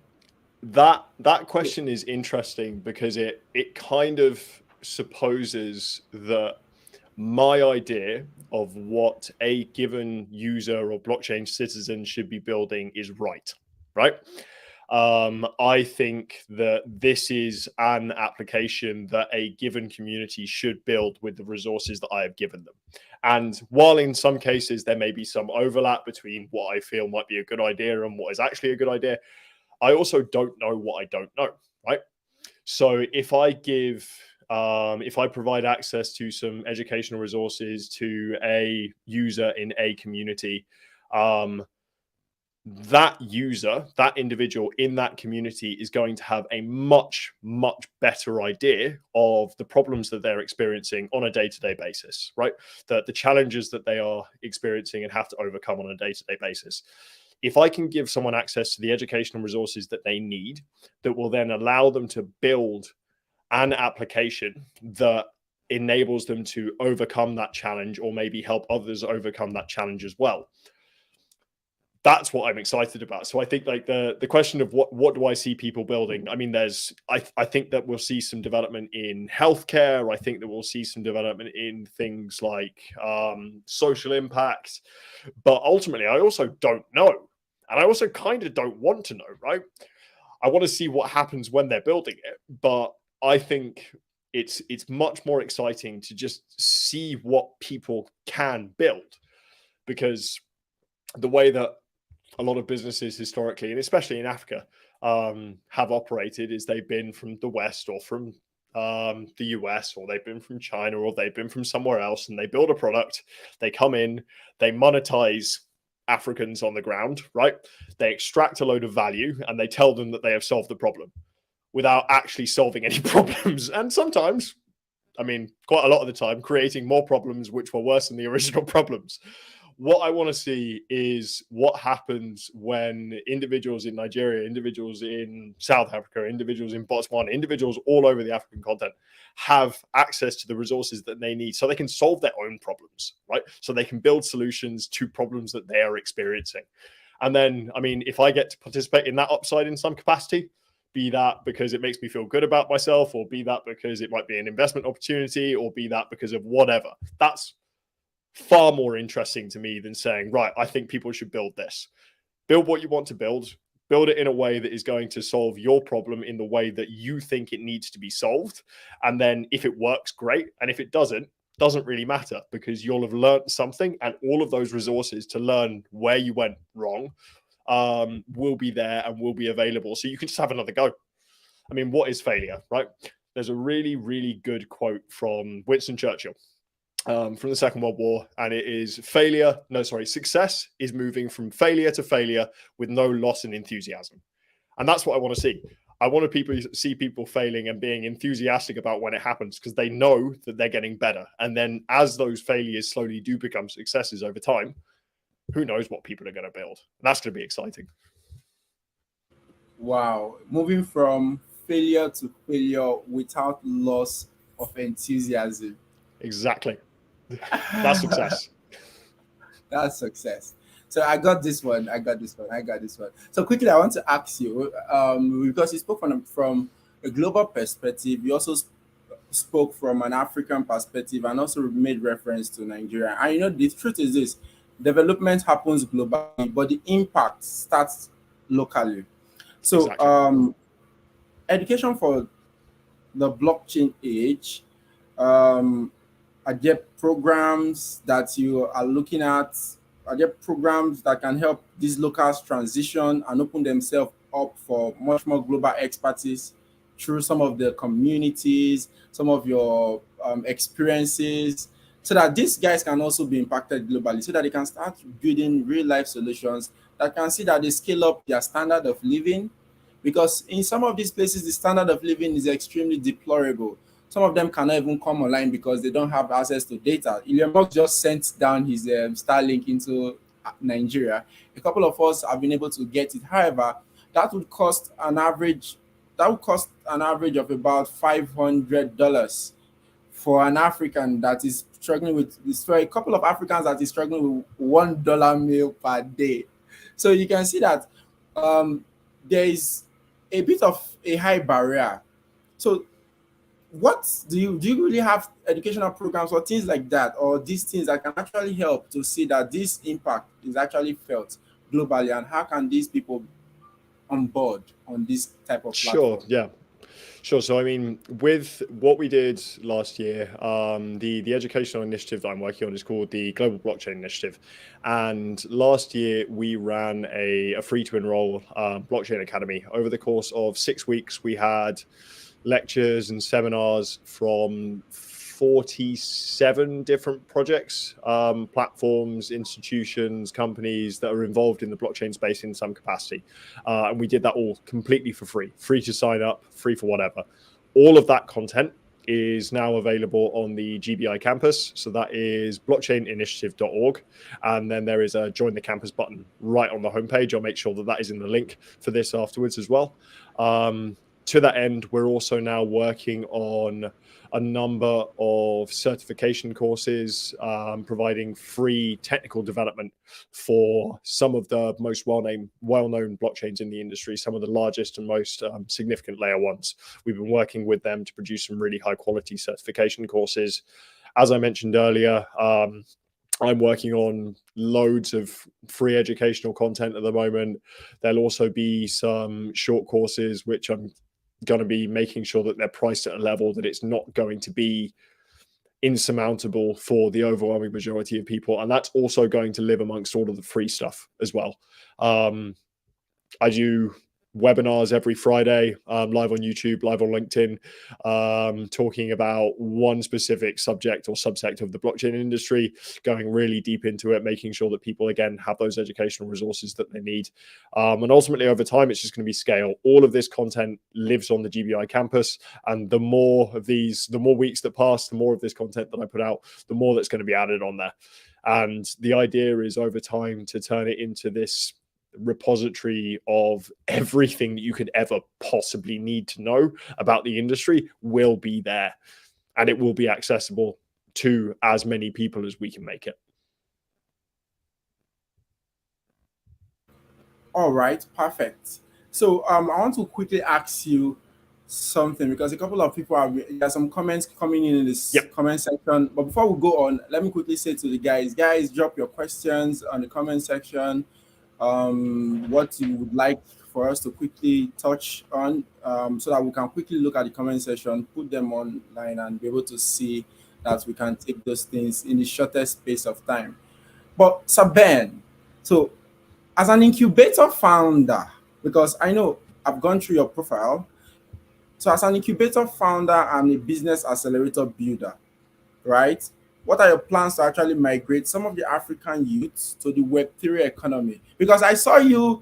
that question is interesting because it kind of supposes that my idea of what a given user or blockchain citizen should be building is right. I think that this is an application that a given community should build with the resources that I have given them. And while in some cases there may be some overlap between what I feel might be a good idea and what is actually a good idea, I also don't know what I don't know, right? So if I provide access to some educational resources to a user in a community, that user, that individual in that community is going to have a much, much better idea of the problems that they're experiencing on a day-to-day basis, right? The challenges that they are experiencing and have to overcome on a day-to-day basis. If I can give someone access to the educational resources that they need, that will then allow them to build an application that enables them to overcome that challenge or maybe help others overcome that challenge as well, that's what I'm excited about. So I think like the question of what do I see people building? I mean, I think that we'll see some development in healthcare. I think that we'll see some development in things like social impact. But ultimately, I also don't know. And I also kind of don't want to know, right? I want to see what happens when they're building it. But I think it's much more exciting to just see what people can build, because the way that a lot of businesses historically, and especially in Africa, have operated is they've been from the West or from the US, or they've been from China, or they've been from somewhere else, and they build a product, they come in, they monetize Africans on the ground, right? They extract a load of value and they tell them that they have solved the problem without actually solving any problems. And sometimes, I mean, quite a lot of the time, creating more problems which were worse than the original problems. What I want to see is what happens when individuals in Nigeria, individuals in South Africa, individuals in Botswana, individuals all over the African continent have access to the resources that they need so they can solve their own problems, right? So they can build solutions to problems that they are experiencing. And then, I mean, if I get to participate in that upside in some capacity, be that because it makes me feel good about myself, or be that because it might be an investment opportunity, or be that because of whatever, that's far more interesting to me than saying, right, I think people should build this. Build what you want to build it in a way that is going to solve your problem in the way that you think it needs to be solved. And then if it works, great. And if it doesn't really matter, because you'll have learned something, and all of those resources to learn where you went wrong will be there and will be available. So you can just have another go. I mean, what is failure, right? There's a really, really good quote from Winston Churchill from the Second World War, and it is success is moving from failure to failure with no loss in enthusiasm. And that's what I want to see. I want to see people failing and being enthusiastic about when it happens, because they know that they're getting better. And then as those failures slowly do become successes over time, who knows what people are going to build. And that's going to be exciting. Wow. Moving from failure to failure without loss of enthusiasm. Exactly. That's success. That's success. So I got this one. So quickly, I want to ask you, because you spoke from a global perspective, you also spoke from an African perspective, and also made reference to Nigeria. And you know, the truth is this: development happens globally, but the impact starts locally. So, Exactly. education for the blockchain age, um, are there programs that you are looking at? Are there programs that can help these locals transition and open themselves up for much more global expertise through some of the communities, some of your experiences, so that these guys can also be impacted globally, so that they can start building real life solutions that can see that they scale up their standard of living? Because in some of these places, the standard of living is extremely deplorable. Some of them cannot even come online because they don't have access to data. Elon Musk just sent down his Starlink into Nigeria. A couple of us have been able to get it. However, that would cost an average. That would cost an average of about $500 for an African that is struggling with. For a couple of Africans that is struggling with $1 meal per day. So you can see that um, there is a bit of a high barrier. So what do you really have educational programs or things like that, or these things that can actually help to see that this impact is actually felt globally, and how can these people on board on this type of Sure. platform? Yeah. Sure. So, I mean, with what we did last year, the educational initiative that I'm working on is called the Global Blockchain Initiative. And last year, we ran a free to enroll blockchain academy. Over the course of 6 weeks, we had lectures and seminars from 47 different projects, platforms, institutions, companies that are involved in the blockchain space in some capacity. And we did that all completely for free to sign up, free for whatever. All of that content is now available on the GBI campus. So that is blockchaininitiative.org. And then there is a join the campus button right on the homepage. I'll make sure that that is in the link for this afterwards as well. To that end, we're also now working on a number of certification courses, providing free technical development for some of the most well-known blockchains in the industry, some of the largest and most significant layer ones. We've been working with them to produce some really high-quality certification courses. As I mentioned earlier, I'm working on loads of free educational content at the moment. There'll also be some short courses, which I'm going to be making sure that they're priced at a level that it's not going to be insurmountable for the overwhelming majority of people. And that's also going to live amongst all of the free stuff as well. I do webinars every Friday, live on YouTube, live on LinkedIn, talking about one specific subject or subsect of the blockchain industry, going really deep into it, making sure that people, again, have those educational resources that they need. And ultimately, over time, it's just going to be scale. All of this content lives on the GBI campus. And the more weeks that pass, the more of this content that I put out, the more that's going to be added on there. And the idea is over time to turn it into this repository of everything that you could ever possibly need to know about the industry will be there, and it will be accessible to as many people as we can make it. All right, perfect. So I want to quickly ask you something because a couple of people there's some comments coming in this comment section. But before we go on, let me quickly say to the guys, drop your questions on the comment section. What you would like for us to quickly touch on, so that we can quickly look at the comment section, put them online, and be able to see that we can take those things in the shortest space of time. But Sir Ben, so as an incubator founder, because I know I've gone through your profile, so as an incubator founder and a business accelerator builder, right? What are your plans to actually migrate some of the African youths to the Web3 economy? Because I saw you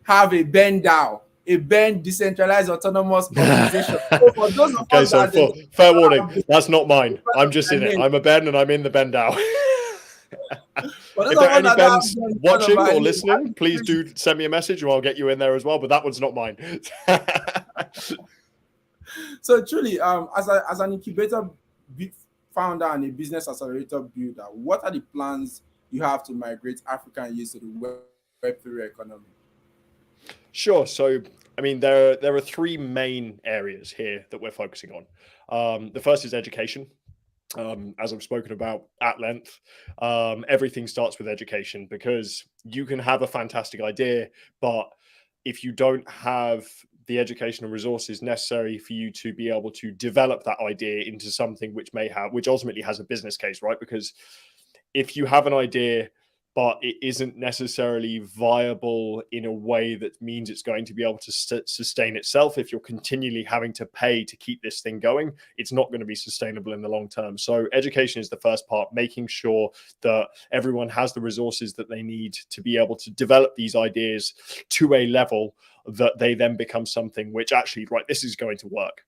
have a Ben DAO, a Ben decentralized autonomous organization. So for those of okay, us so that fair warning, that's not mine. I'm just in it. I'm a Ben and I'm in the Ben DAO. If there are any Bens watching or listening, please do send me a message or I'll get you in there as well, but that one's not mine. So truly, as an incubator founder and a business accelerator builder, what are the plans you have to migrate African youth to the Web3 economy? Sure. So, I mean, there are three main areas here that we're focusing on. The first is education. As I've spoken about at length, everything starts with education, because you can have a fantastic idea, but if you don't have the educational resources necessary for you to be able to develop that idea into something which ultimately has a business case, right? Because if you have an idea but it isn't necessarily viable in a way that means it's going to be able to sustain itself, if you're continually having to pay to keep this thing going, it's not going to be sustainable in the long term. So education is the first part, making sure that everyone has the resources that they need to be able to develop these ideas to a level that they then become something which actually, right, this is going to work.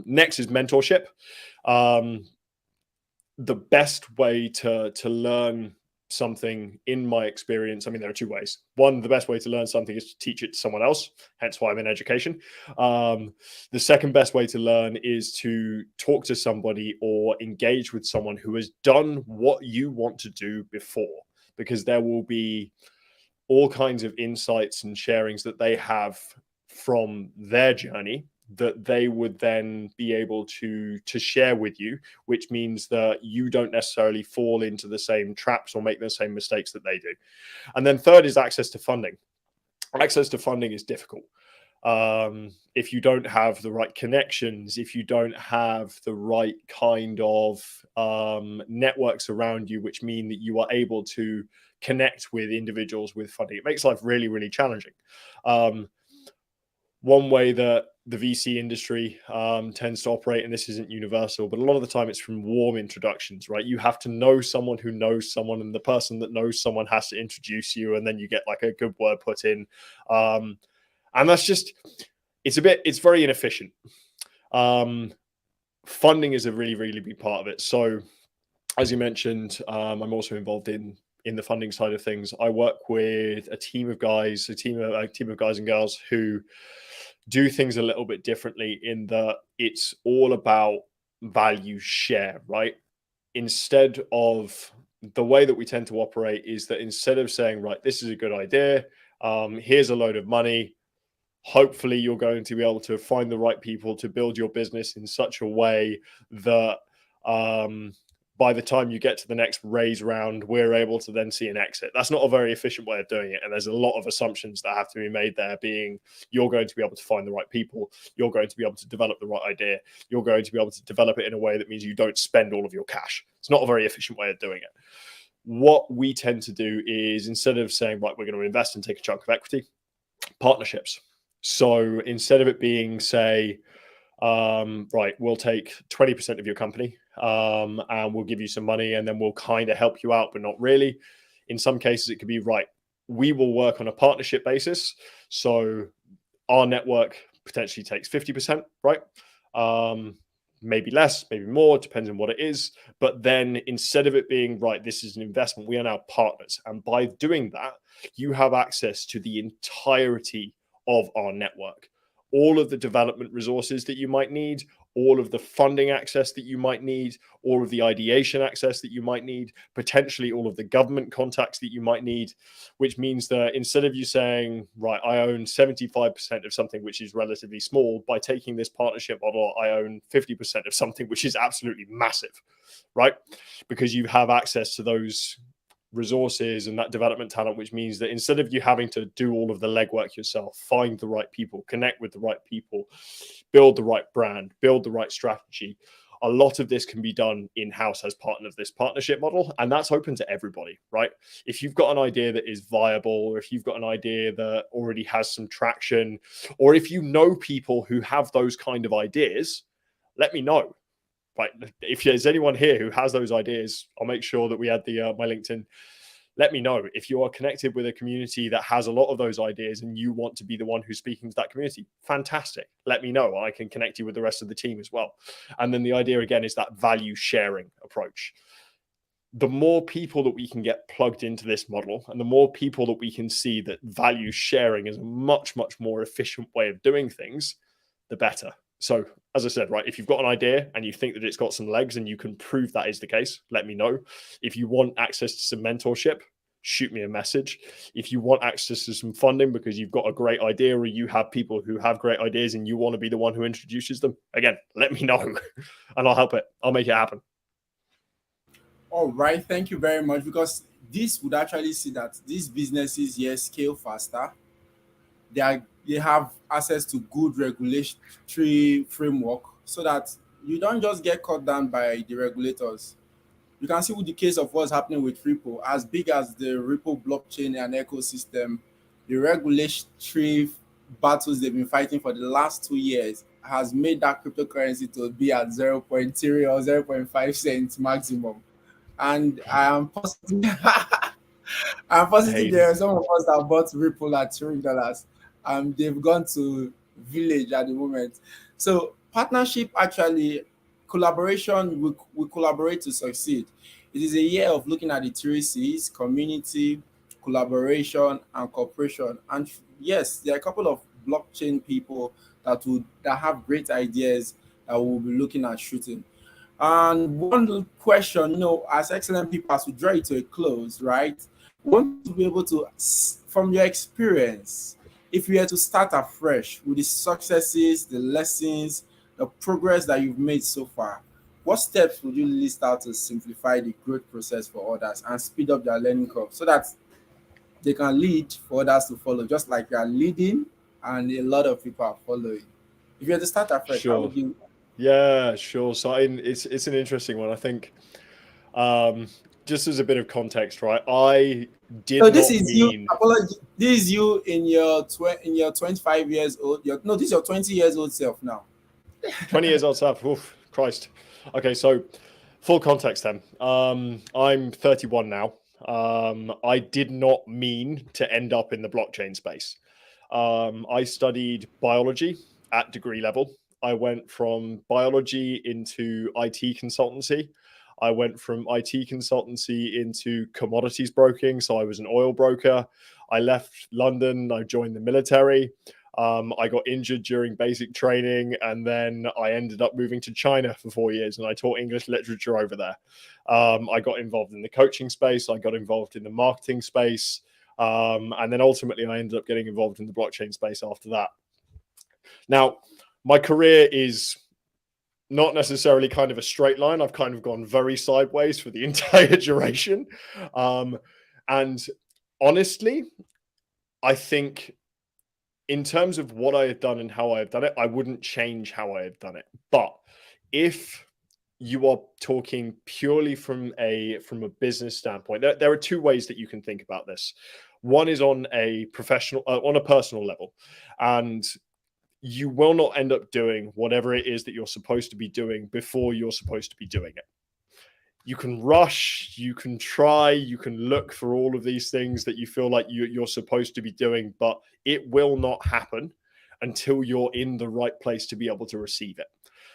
Next is mentorship. The best way to learn something, in my experience, I mean, there are two ways. One, the best way to learn something is to teach it to someone else, hence why I'm in education. The second best way to learn is to talk to somebody or engage with someone who has done what you want to do before, because there will be all kinds of insights and sharings that they have from their journey that they would then be able to share with you, which means that you don't necessarily fall into the same traps or make the same mistakes that they do. And then third is access to funding. Access to funding is difficult. If you don't have the right connections, if you don't have the right kind of networks around you, which mean that you are able to connect with individuals with funding, it makes life really, really challenging. One way that the VC industry tends to operate, and this isn't universal, but a lot of the time it's from warm introductions, right? You have to know someone who knows someone, and the person that knows someone has to introduce you, and then you get like a good word put in. And that's just, it's very inefficient. Funding is a really, really big part of it. So as you mentioned, I'm also involved in the funding side of things. I work with a team of guys and girls who do things a little bit differently, in that it's all about value share, right? Instead of, the way that we tend to operate is that instead of saying, right, this is a good idea, here's a load of money, hopefully you're going to be able to find the right people to build your business in such a way that by the time you get to the next raise round, we're able to then see an exit. That's not a very efficient way of doing it. And there's a lot of assumptions that have to be made there, being you're going to be able to find the right people. You're going to be able to develop the right idea. You're going to be able to develop it in a way that means you don't spend all of your cash. It's not a very efficient way of doing it. What we tend to do is, instead of saying, right, we're going to invest and take a chunk of equity, partnerships. So instead of it being, say, right, we'll take 20% of your company and we'll give you some money and then we'll kind of help you out, but not really. In some cases, it could be, right, we will work on a partnership basis. So our network potentially takes 50%, right? Maybe less, maybe more, depends on what it is. But then instead of it being, right, this is an investment, we are now partners. And by doing that, you have access to the entirety of our network. All of the development resources that you might need, all of the funding access that you might need, all of the ideation access that you might need, potentially all of the government contacts that you might need, which means that instead of you saying, right, I own 75% of something which is relatively small, by taking this partnership model, I own 50% of something which is absolutely massive, right? Because you have access to those resources and that development talent, which means that instead of you having to do all of the legwork yourself, find the right people, connect with the right people, build the right brand, build the right strategy, a lot of this can be done in-house as part of this partnership model. And that's open to everybody, right? If you've got an idea that is viable, or if you've got an idea that already has some traction, or if you know people who have those kind of ideas, let me know. Right, if there's anyone here who has those ideas, I'll make sure that we add the my LinkedIn. Let me know if you are connected with a community that has a lot of those ideas and you want to be the one who's speaking to that community. Fantastic. Let me know. I can connect you with the rest of the team as well. And then the idea again is that value sharing approach. The more people that we can get plugged into this model and the more people that we can see that value sharing is a much, much more efficient way of doing things, the better. So as I said, right, if you've got an idea and you think that it's got some legs and you can prove that is the case, let me know. If you want access to some mentorship, shoot me a message. If you want access to some funding because you've got a great idea or you have people who have great ideas and you want to be the one who introduces them, again, let me know and I'll help it. I'll make it happen. All right, thank you very much, because this would actually see that these businesses here scale faster. They have access to good regulatory framework, so that you don't just get cut down by the regulators. You can see with the case of what's happening with Ripple, as big as the Ripple blockchain and ecosystem, the regulatory battles they've been fighting for the last 2 years has made that cryptocurrency to be at zero point 0.3 or 0.5 cents maximum. And I am positive I'm positive Hey, there are some of us that bought Ripple at $3. They've gone to Village at the moment. So partnership, actually, collaboration, we collaborate to succeed. It is a year of looking at the three C's: community, collaboration, and cooperation. And yes, there are a couple of blockchain people that have great ideas that we'll be looking at shooting. And one question, as excellent people, as we draw it to a close, right? We want to be able to, from your experience, if you were to start afresh with the successes, the lessons, the progress that you've made so far, what steps would you list out to simplify the growth process for others and speed up their learning curve so that they can lead for others to follow, just like you are leading and a lot of people are following? If you were to start afresh, how sure. would you? Yeah, sure. So it's an interesting one. I think just as a bit of context, right? I So did this not is you. mean Apology. This is you in your 25 years old. No, this is your 20 years old self now. 20 years old stuff. Oof, Christ. Okay, so full context then. I'm 31 now. I did not mean to end up in the blockchain space. I studied biology at degree level. I went from biology into IT consultancy. I went from IT consultancy into commodities broking. So I was an oil broker. I left London. I joined the military. I got injured during basic training, and then I ended up moving to China for 4 years, and I taught English literature over there. I got involved in the coaching space. I got involved in the marketing space. And then ultimately, I ended up getting involved in the blockchain space after that. Now, my career is not necessarily kind of a straight line. I've kind of gone very sideways for the entire duration. And honestly, I think in terms of what I have done and how I have done it, I wouldn't change how I have done it. But if you are talking purely from a business standpoint, there are two ways that you can think about this. One is on a personal level, and you will not end up doing whatever it is that you're supposed to be doing before you're supposed to be doing it. You can rush, you can try, you can look for all of these things that you feel like you're supposed to be doing, but it will not happen until you're in the right place to be able to receive it.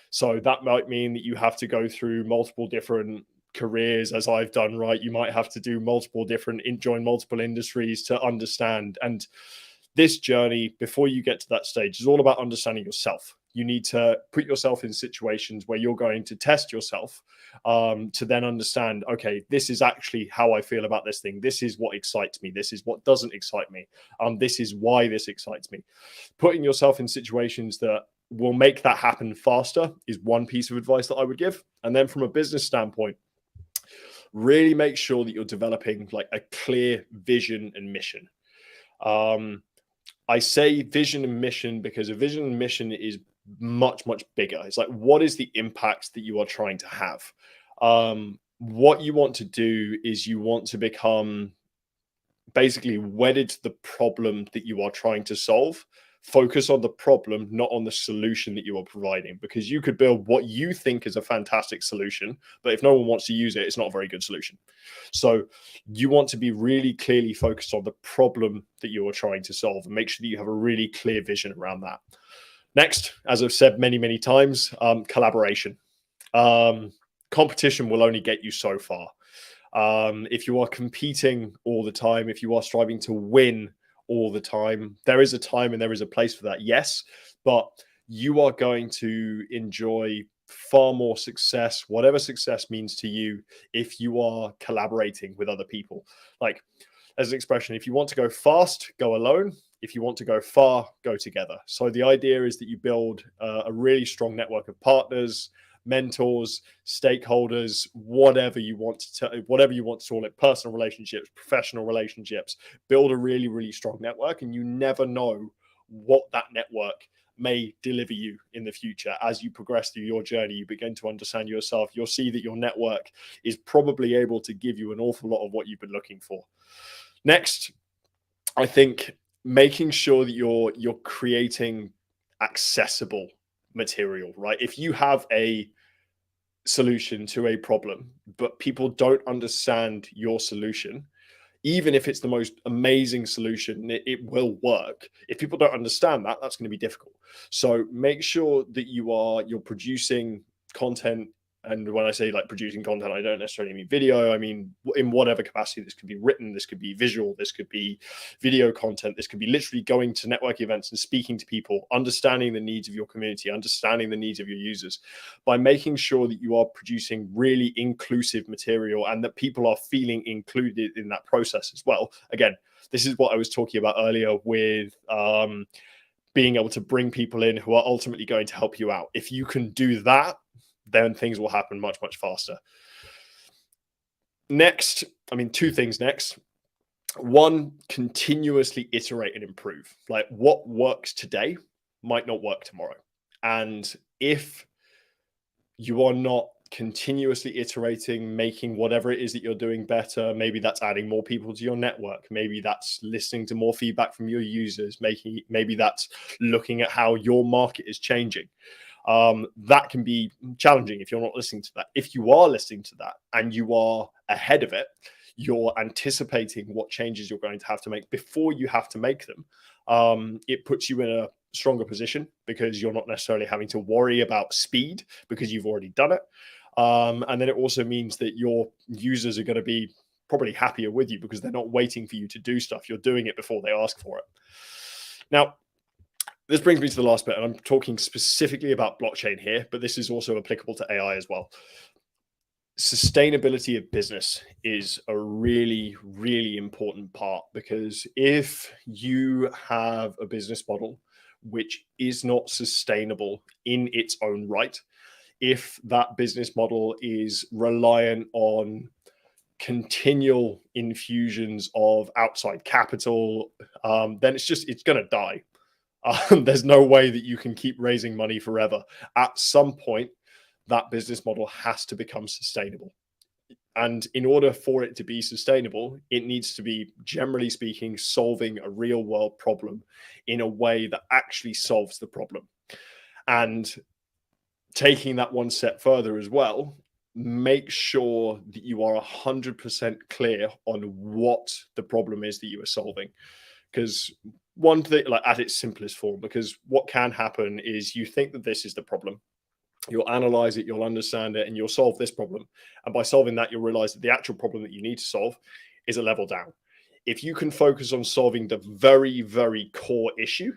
So that might mean that you have to go through multiple different careers, as I've done, right? You might have to do join multiple industries to understand. And this journey, before you get to that stage, is all about understanding yourself. You need to put yourself in situations where you're going to test yourself to then understand, okay, this is actually how I feel about this thing. This is what excites me. This is what doesn't excite me. This is why this excites me. Putting yourself in situations that will make that happen faster is one piece of advice that I would give. And then from a business standpoint, really make sure that you're developing like a clear vision and mission. I say vision and mission because a vision and mission is much, much bigger. It's like, what is the impact that you are trying to have? What you want to do is you want to become basically wedded to the problem that you are trying to solve. Focus on the problem, not on the solution that you are providing, because you could build what you think is a fantastic solution, but if no one wants to use it, it's not a very good solution. So you want to be really clearly focused on the problem that you are trying to solve and make sure that you have a really clear vision around that. Next, as I've said many, many times, collaboration. Competition will only get you so far. If you are competing all the time, if you are striving to win all the time, there is a time and there is a place for that, yes, but you are going to enjoy far more success, whatever success means to you, if you are collaborating with other people. Like, as an expression, if you want to go fast, go alone. If you want to go far, go together. So the idea is that you build a really strong network of partners, mentors, stakeholders, whatever you want to call it, personal relationships, professional relationships. Build a really, really strong network, and you never know what that network may deliver you in the future. As you progress through your journey, you begin to understand yourself. You'll see that your network is probably able to give you an awful lot of what you've been looking for. Next, I think making sure that you're creating accessible material, right? If you have a solution to a problem, but people don't understand your solution, even if it's the most amazing solution, it will work. If people don't understand that, that's going to be difficult. So make sure that you're producing content. And when I say like producing content, I don't necessarily mean video. I mean, in whatever capacity. This could be written, this could be visual, this could be video content, this could be literally going to network events and speaking to people, understanding the needs of your community, understanding the needs of your users. By making sure that you are producing really inclusive material and that people are feeling included in that process as well. Again, this is what I was talking about earlier with being able to bring people in who are ultimately going to help you out. If you can do that, then things will happen much, much faster. Next, two things next. One, continuously iterate and improve. Like, what works today might not work tomorrow. And if you are not continuously iterating, making whatever it is that you're doing better, maybe that's adding more people to your network, maybe that's listening to more feedback from your users, maybe that's looking at how your market is changing. That can be challenging if you're not listening to that. If you are listening to that and you are ahead of it, you're anticipating what changes you're going to have to make before you have to make them. It puts you in a stronger position because you're not necessarily having to worry about speed because you've already done it. And then it also means that your users are going to be probably happier with you because they're not waiting for you to do stuff. You're doing it before they ask for it. Now, this brings me to the last bit, and I'm talking specifically about blockchain here, but this is also applicable to AI as well. Sustainability of business is a really, really important part, because if you have a business model which is not sustainable in its own right, if that business model is reliant on continual infusions of outside capital, then it's going to die. There's no way that you can keep raising money forever. At some point, that business model has to become sustainable. And in order for it to be sustainable, it needs to be, generally speaking, solving a real world problem in a way that actually solves the problem. And taking that one step further as well, make sure that you are 100% clear on what the problem is that you are solving. Because one thing, like at its simplest form, because what can happen is you think that this is the problem. You'll analyze it, you'll understand it, and you'll solve this problem. And by solving that, you'll realize that the actual problem that you need to solve is a level down. If you can focus on solving the very, very core issue,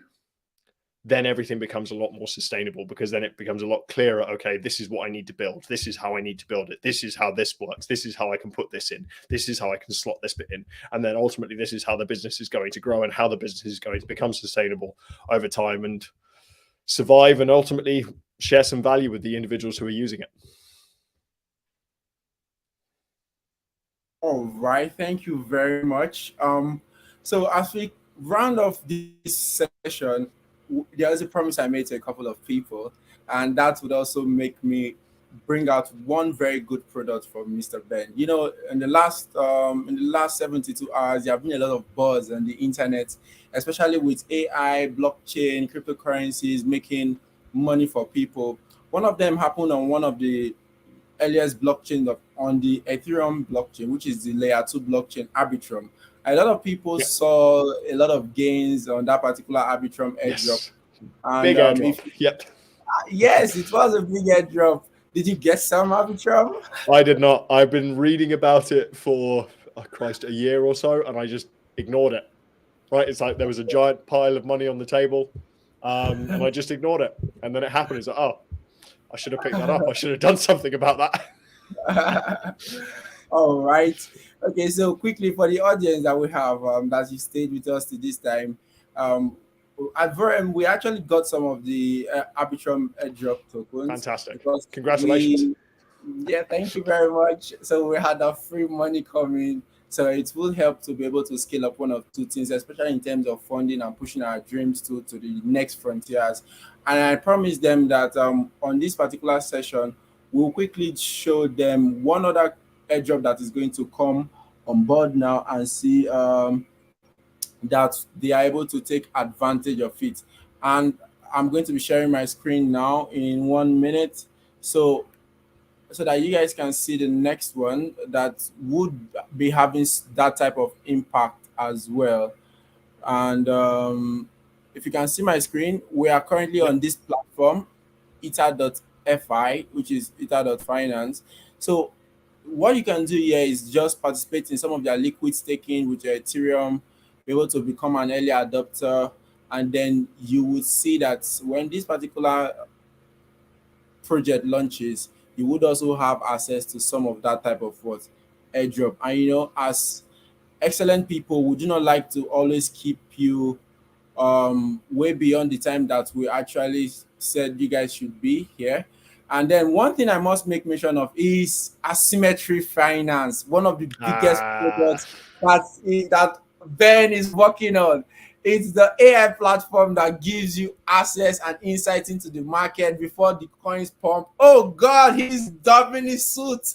then everything becomes a lot more sustainable, because then it becomes a lot clearer. Okay, this is what I need to build. This is how I need to build it. This is how this works. This is how I can put this in. This is how I can slot this bit in. And then ultimately, this is how the business is going to grow and how the business is going to become sustainable over time and survive and ultimately share some value with the individuals who are using it. All right, thank you very much. So as we round off this session, there was a promise I made to a couple of people, and that would also make me bring out one very good product from Mr. Ben. You know, in the last 72 hours, there have been a lot of buzz on the internet, especially with AI, blockchain, cryptocurrencies making money for people. One of them happened on one of the earliest blockchain on the Ethereum blockchain, which is the layer 2 blockchain, Arbitrum. A lot of people Yep. saw a lot of gains on that particular Arbitrum airdrop. Yes. And Big airdrop. Yep. yes, it was a big airdrop. Did you get some Arbitrum? I did not. I've been reading about it for, oh Christ, a year or so, and I just ignored it. Right? It's like there was a giant pile of money on the table, and I just ignored it. And then it happened. It's like, oh, I should have picked that up. I should have done something about that. All right. Okay, so quickly for the audience that we have that you stayed with us to this time, um, at Verem, we actually got some of the Arbitrum airdrop tokens Fantastic. because Congratulations. yeah, thank you very much. So we had our free money coming. So it will help to be able to scale up one of two things, especially in terms of funding and pushing our dreams to the next frontiers. And I promised them that on this particular session, we'll quickly show them one other airdrop that is going to come on board now and see that they are able to take advantage of it. And I'm going to be sharing my screen now in 1 minute. So that you guys can see the next one that would be having that type of impact as well. And if you can see my screen, we are currently on this platform, ether.fi, which is ether.finance. So what you can do here is just participate in some of their liquid staking with your Ethereum, be able to become an early adopter, and then you would see that when this particular project launches, you would also have access to some of that type of what airdrop. And you know, as excellent people, we do not like to always keep you way beyond the time that we actually said you guys should be here. And then one thing I must make mention of is asymmetry finance, one of the biggest products that Ben is working on. It's the AI platform that gives you access and insight into the market before the coins pump. Oh God, he's dubbing his suit.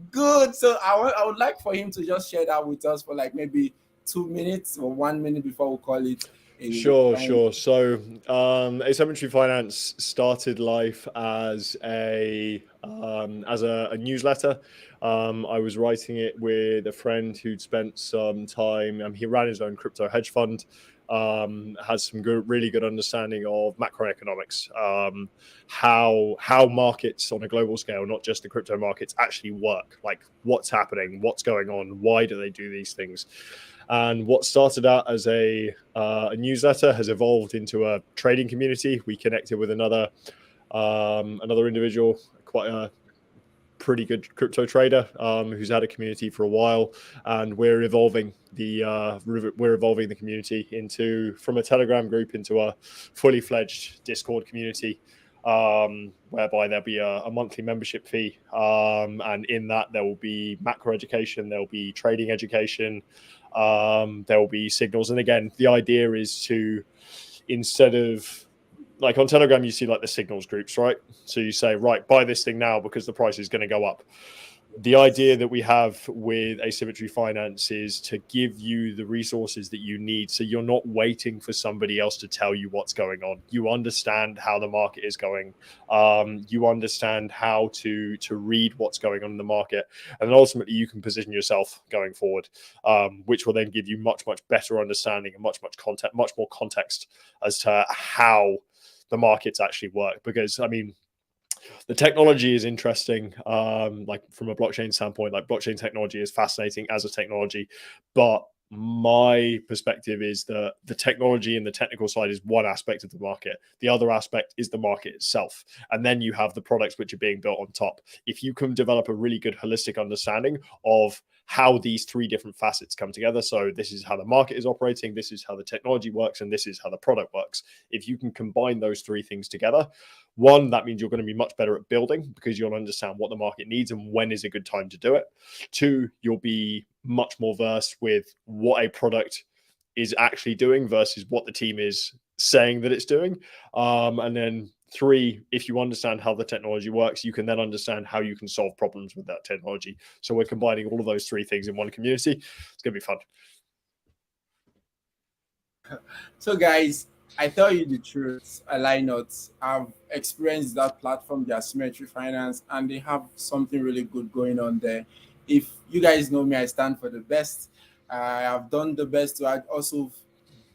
Good. So I would like for him to just share that with us for like maybe 2 minutes or 1 minute before we call it. Sure. So, asymmetry finance started life as a newsletter. I was writing it with a friend who'd spent some time. He ran his own crypto hedge fund. Has some really good understanding of macroeconomics, how markets on a global scale, not just the crypto markets, actually work. Like what's happening, what's going on, why do they do these things? And what started out as a newsletter has evolved into a trading community. We connected with another individual, quite a pretty good crypto trader who's had a community for a while, and we're evolving the community from a Telegram group into a fully fledged Discord community. whereby there'll be a monthly membership fee. And in that, there will be macro education, there'll be trading education, there will be signals. And again, the idea is to, instead of like on Telegram, you see like the signals groups, right? So you say, right, buy this thing now because the price is going to go up. The idea that we have with asymmetry finance is to give you the resources that you need, so you're not waiting for somebody else to tell you what's going on. You understand how the market is going. You understand how to read what's going on in the market, and then ultimately you can position yourself going forward, which will then give you much better understanding and much more context as to how the markets actually work. Because I mean, the technology is interesting, like from a blockchain standpoint. Like blockchain technology is fascinating as a technology, but my perspective is that the technology and the technical side is one aspect of the market. The other aspect is the market itself, and then you have the products which are being built on top. If you can develop a really good holistic understanding of how these three different facets come together, so this is how the market is operating, this is how the technology works, and this is how the product works. If you can combine those three things together, one, that means you're going to be much better at building because you'll understand what the market needs and when is a good time to do it. Two, you'll be much more versed with what a product is actually doing versus what the team is saying that it's doing. And then three, if you understand how the technology works, you can then understand how you can solve problems with that technology. So we're combining all of those three things in one community. It's going to be fun. So, guys, I tell you the truth, I lie not. I've experienced that platform, the Asymmetry Finance, and they have something really good going on there. If you guys know me, I stand for the best. I have done the best to also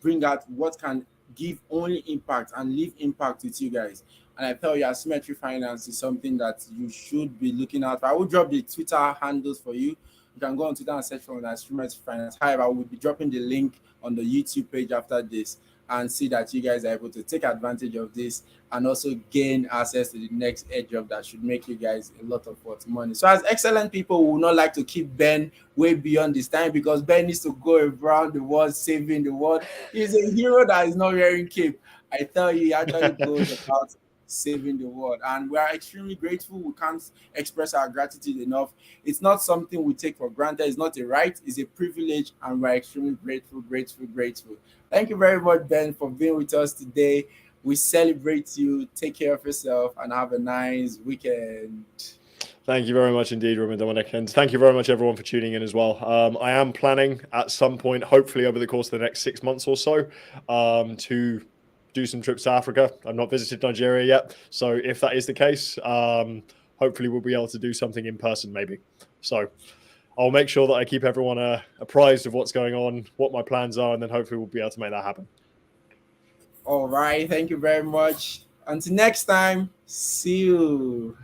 bring out what can give only impact and leave impact with you guys. And I tell you, Asymmetry Finance is something that you should be looking at. I will drop the Twitter handles for you. You can go on Twitter and search for Asymmetry Finance. However, I will be dropping the link on the YouTube page after this, and see that you guys are able to take advantage of this and also gain access to the next airdrop that should make you guys a lot of money. So, as excellent people, we would not like to keep Ben way beyond this time because Ben needs to go around the world saving the world. He's a hero that is not wearing cape. I tell you, he actually goes about saving the world, and we are extremely grateful. We can't express our gratitude enough. It's not something we take for granted. It's not a right, it's a privilege, and we're extremely grateful. Thank you very much, Ben, for being with us today. We celebrate you. Take care of yourself and have a nice weekend. Thank you very much indeed, Roman Dominic, and thank you very much everyone for tuning in as well. I am planning at some point, hopefully over the course of the next 6 months or so, to do some trips to Africa. I've not visited Nigeria yet, so if that is the case, hopefully we'll be able to do something in person maybe. So I'll make sure that I keep everyone apprised of what's going on, what my plans are, and then hopefully we'll be able to make that happen. All right. Thank you very much. Until next time, see you.